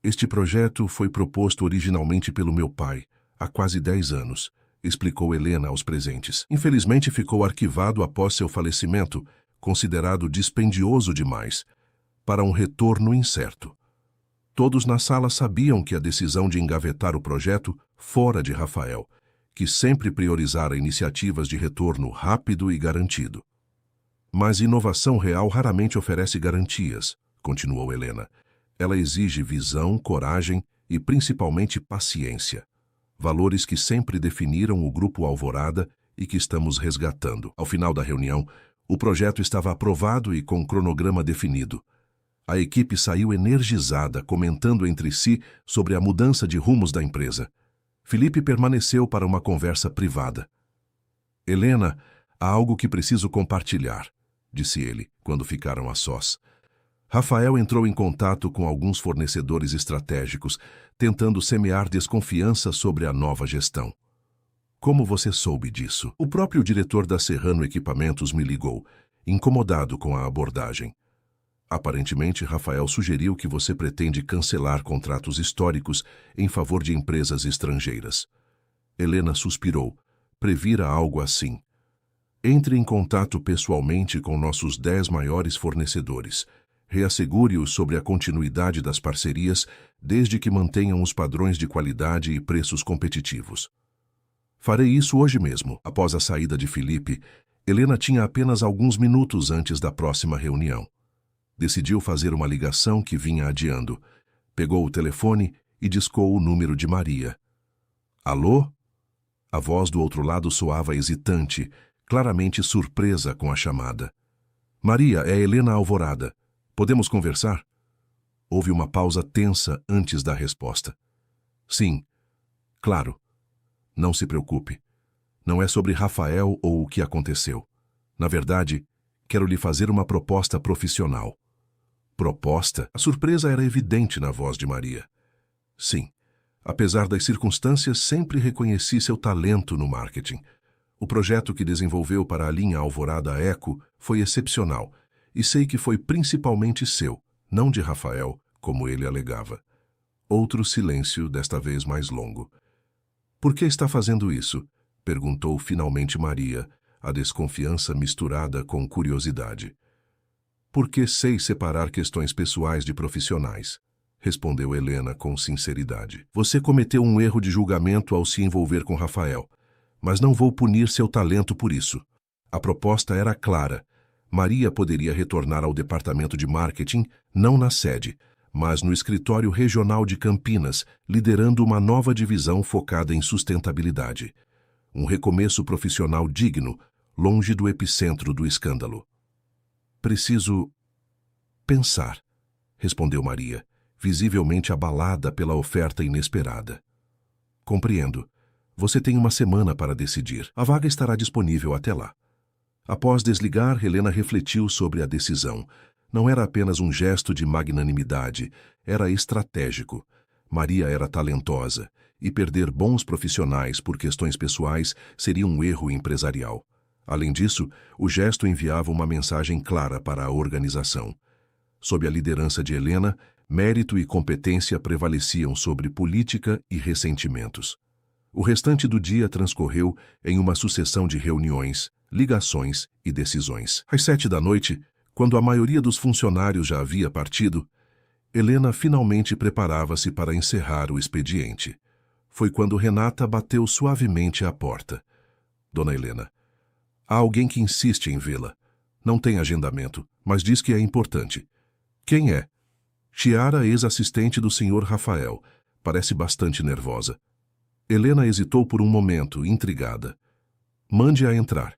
Este projeto foi proposto originalmente pelo meu pai, há quase 10 anos, explicou Helena aos presentes. Infelizmente ficou arquivado após seu falecimento, considerado dispendioso demais, para um retorno incerto. Todos na sala sabiam que a decisão de engavetar o projeto fora de Rafael, que sempre priorizara iniciativas de retorno rápido e garantido. Mas inovação real raramente oferece garantias, continuou Helena. Ela exige visão, coragem e principalmente paciência. Valores que sempre definiram o Grupo Alvorada e que estamos resgatando. Ao final da reunião, o projeto estava aprovado e com cronograma definido. A equipe saiu energizada, comentando entre si sobre a mudança de rumos da empresa. Felipe permaneceu para uma conversa privada. Helena, há algo que preciso compartilhar, disse ele, quando ficaram a sós. Rafael entrou em contato com alguns fornecedores estratégicos, tentando semear desconfiança sobre a nova gestão. Como você soube disso? O próprio diretor da Serrano Equipamentos me ligou, incomodado com a abordagem. Aparentemente, Rafael sugeriu que você pretende cancelar contratos históricos em favor de empresas estrangeiras. Helena suspirou. Previra algo assim. Entre em contato pessoalmente com nossos 10 maiores fornecedores. Reassegure-os sobre a continuidade das parcerias, desde que mantenham os padrões de qualidade e preços competitivos. Farei isso hoje mesmo. Após a saída de Felipe, Helena tinha apenas alguns minutos antes da próxima reunião. Decidiu fazer uma ligação que vinha adiando. Pegou o telefone e discou o número de Maria. Alô? A voz do outro lado soava hesitante, claramente surpresa com a chamada. Maria, é Helena Alvorada. Podemos conversar? Houve uma pausa tensa antes da resposta. Sim, claro. Não se preocupe. Não é sobre Rafael ou o que aconteceu. Na verdade, quero lhe fazer uma proposta profissional. Proposta? A surpresa era evidente na voz de Maria. Sim, apesar das circunstâncias, sempre reconheci seu talento no marketing. O projeto que desenvolveu para a linha Alvorada Eco foi excepcional, e sei que foi principalmente seu, não de Rafael, como ele alegava. Outro silêncio, desta vez mais longo. Por que está fazendo isso? Perguntou finalmente Maria, a desconfiança misturada com curiosidade. Porque sei separar questões pessoais de profissionais, respondeu Helena com sinceridade. Você cometeu um erro de julgamento ao se envolver com Rafael, mas não vou punir seu talento por isso. A proposta era clara. Maria poderia retornar ao departamento de marketing, não na sede, mas no escritório regional de Campinas, liderando uma nova divisão focada em sustentabilidade. Um recomeço profissional digno, longe do epicentro do escândalo. Preciso pensar, respondeu Maria, visivelmente abalada pela oferta inesperada. Compreendo. Você tem uma semana para decidir. A vaga estará disponível até lá. Após desligar, Helena refletiu sobre a decisão. Não era apenas um gesto de magnanimidade, era estratégico. Maria era talentosa, e perder bons profissionais por questões pessoais seria um erro empresarial. Além disso, o gesto enviava uma mensagem clara para a organização. Sob a liderança de Helena, mérito e competência prevaleciam sobre política e ressentimentos. O restante do dia transcorreu em uma sucessão de reuniões, ligações e decisões. Às 7 da noite, quando a maioria dos funcionários já havia partido, Helena finalmente preparava-se para encerrar o expediente. foi quando Renata bateu suavemente à porta. Dona Helena, há alguém que insiste em vê-la. Não tem agendamento, mas diz que é importante. Quem é? Chiara, ex-assistente do Sr. Rafael. Parece bastante nervosa. Helena hesitou por um momento, intrigada. Mande-a entrar.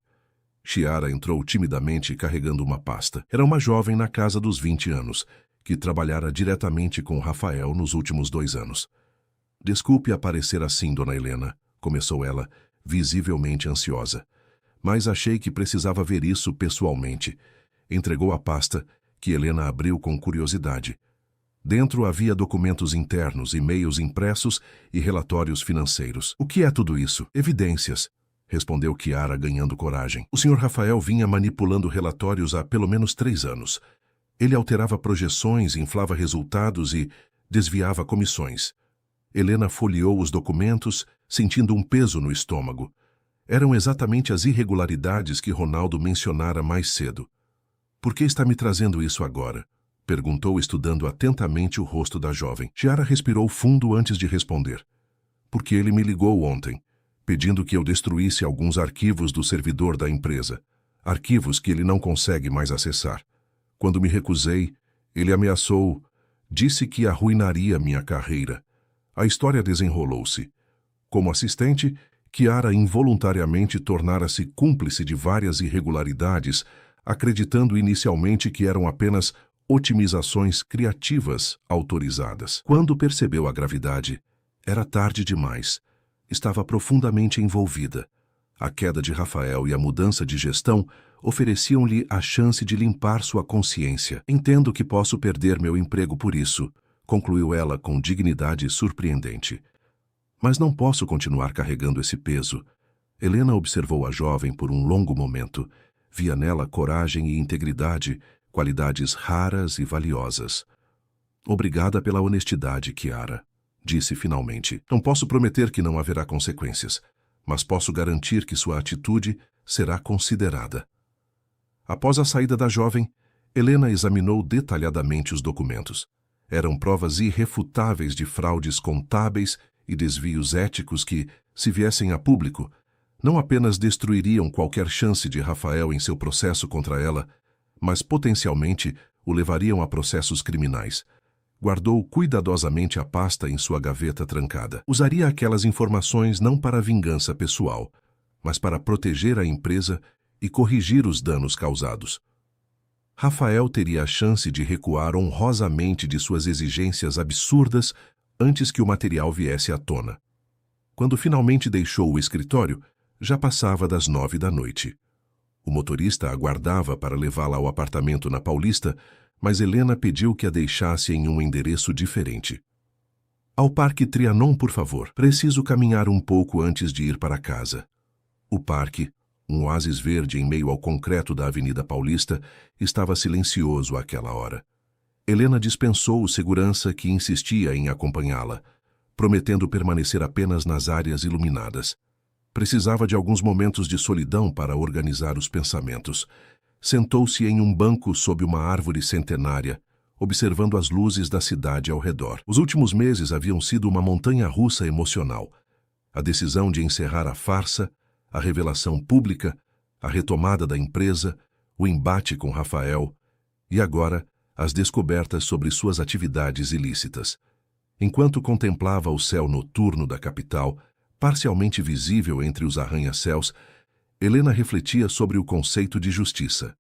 Chiara entrou timidamente carregando uma pasta. Era uma jovem na casa dos 20 anos, que trabalhara diretamente com Rafael nos últimos 2 anos. Desculpe aparecer assim, Dona Helena, começou ela, visivelmente ansiosa. Mas achei que precisava ver isso pessoalmente. Entregou a pasta, que Helena abriu com curiosidade. Dentro havia documentos internos, e-mails impressos e relatórios financeiros. O que é tudo isso? Evidências, respondeu Chiara, ganhando coragem. O Sr. Rafael vinha manipulando relatórios há pelo menos 3 anos. Ele alterava projeções, inflava resultados e desviava comissões. Helena folheou os documentos, sentindo um peso no estômago. Eram exatamente as irregularidades que Ronaldo mencionara mais cedo. Por que está me trazendo isso agora? Perguntou, estudando atentamente o rosto da jovem. Chiara respirou fundo antes de responder. Porque ele me ligou ontem, pedindo que eu destruísse alguns arquivos do servidor da empresa. Arquivos que ele não consegue mais acessar. Quando me recusei, ele ameaçou, disse que arruinaria minha carreira. A história desenrolou-se. Como assistente, Chiara involuntariamente tornara-se cúmplice de várias irregularidades, acreditando inicialmente que eram apenas otimizações criativas autorizadas. Quando percebeu a gravidade, era tarde demais. Estava profundamente envolvida. A queda de Rafael e a mudança de gestão ofereciam-lhe a chance de limpar sua consciência. Entendo que posso perder meu emprego por isso, concluiu ela com dignidade surpreendente. Mas não posso continuar carregando esse peso. Helena observou a jovem por um longo momento. Via nela coragem e integridade, qualidades raras e valiosas. Obrigada pela honestidade, Chiara, disse finalmente. Não posso prometer que não haverá consequências, mas posso garantir que sua atitude será considerada. Após a saída da jovem, Helena examinou detalhadamente os documentos. Eram provas irrefutáveis de fraudes contábeis e desvios éticos que, se viessem a público, não apenas destruiriam qualquer chance de Rafael em seu processo contra ela, mas potencialmente o levariam a processos criminais. Guardou cuidadosamente a pasta em sua gaveta trancada. Usaria aquelas informações não para vingança pessoal, mas para proteger a empresa e corrigir os danos causados. Rafael teria a chance de recuar honrosamente de suas exigências absurdas antes que o material viesse à tona. Quando finalmente deixou o escritório, já passava das 9 da noite. O motorista aguardava para levá-la ao apartamento na Paulista, mas Helena pediu que a deixasse em um endereço diferente. Ao Parque Trianon, por favor. Preciso caminhar um pouco antes de ir para casa. O parque, um oásis verde em meio ao concreto da Avenida Paulista, estava silencioso àquela hora. Helena dispensou o segurança que insistia em acompanhá-la, prometendo permanecer apenas nas áreas iluminadas. Precisava de alguns momentos de solidão para organizar os pensamentos. Sentou-se em um banco sob uma árvore centenária, observando as luzes da cidade ao redor. Os últimos meses haviam sido uma montanha-russa emocional. A decisão de encerrar a farsa, a revelação pública, a retomada da empresa, o embate com Rafael e agora as descobertas sobre suas atividades ilícitas. Enquanto contemplava o céu noturno da capital, parcialmente visível entre os arranha-céus, Helena refletia sobre o conceito de justiça.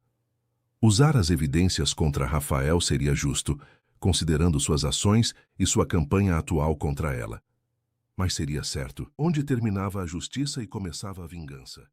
Usar as evidências contra Rafael seria justo, considerando suas ações e sua campanha atual contra ela. Mas seria certo onde terminava a justiça e começava a vingança.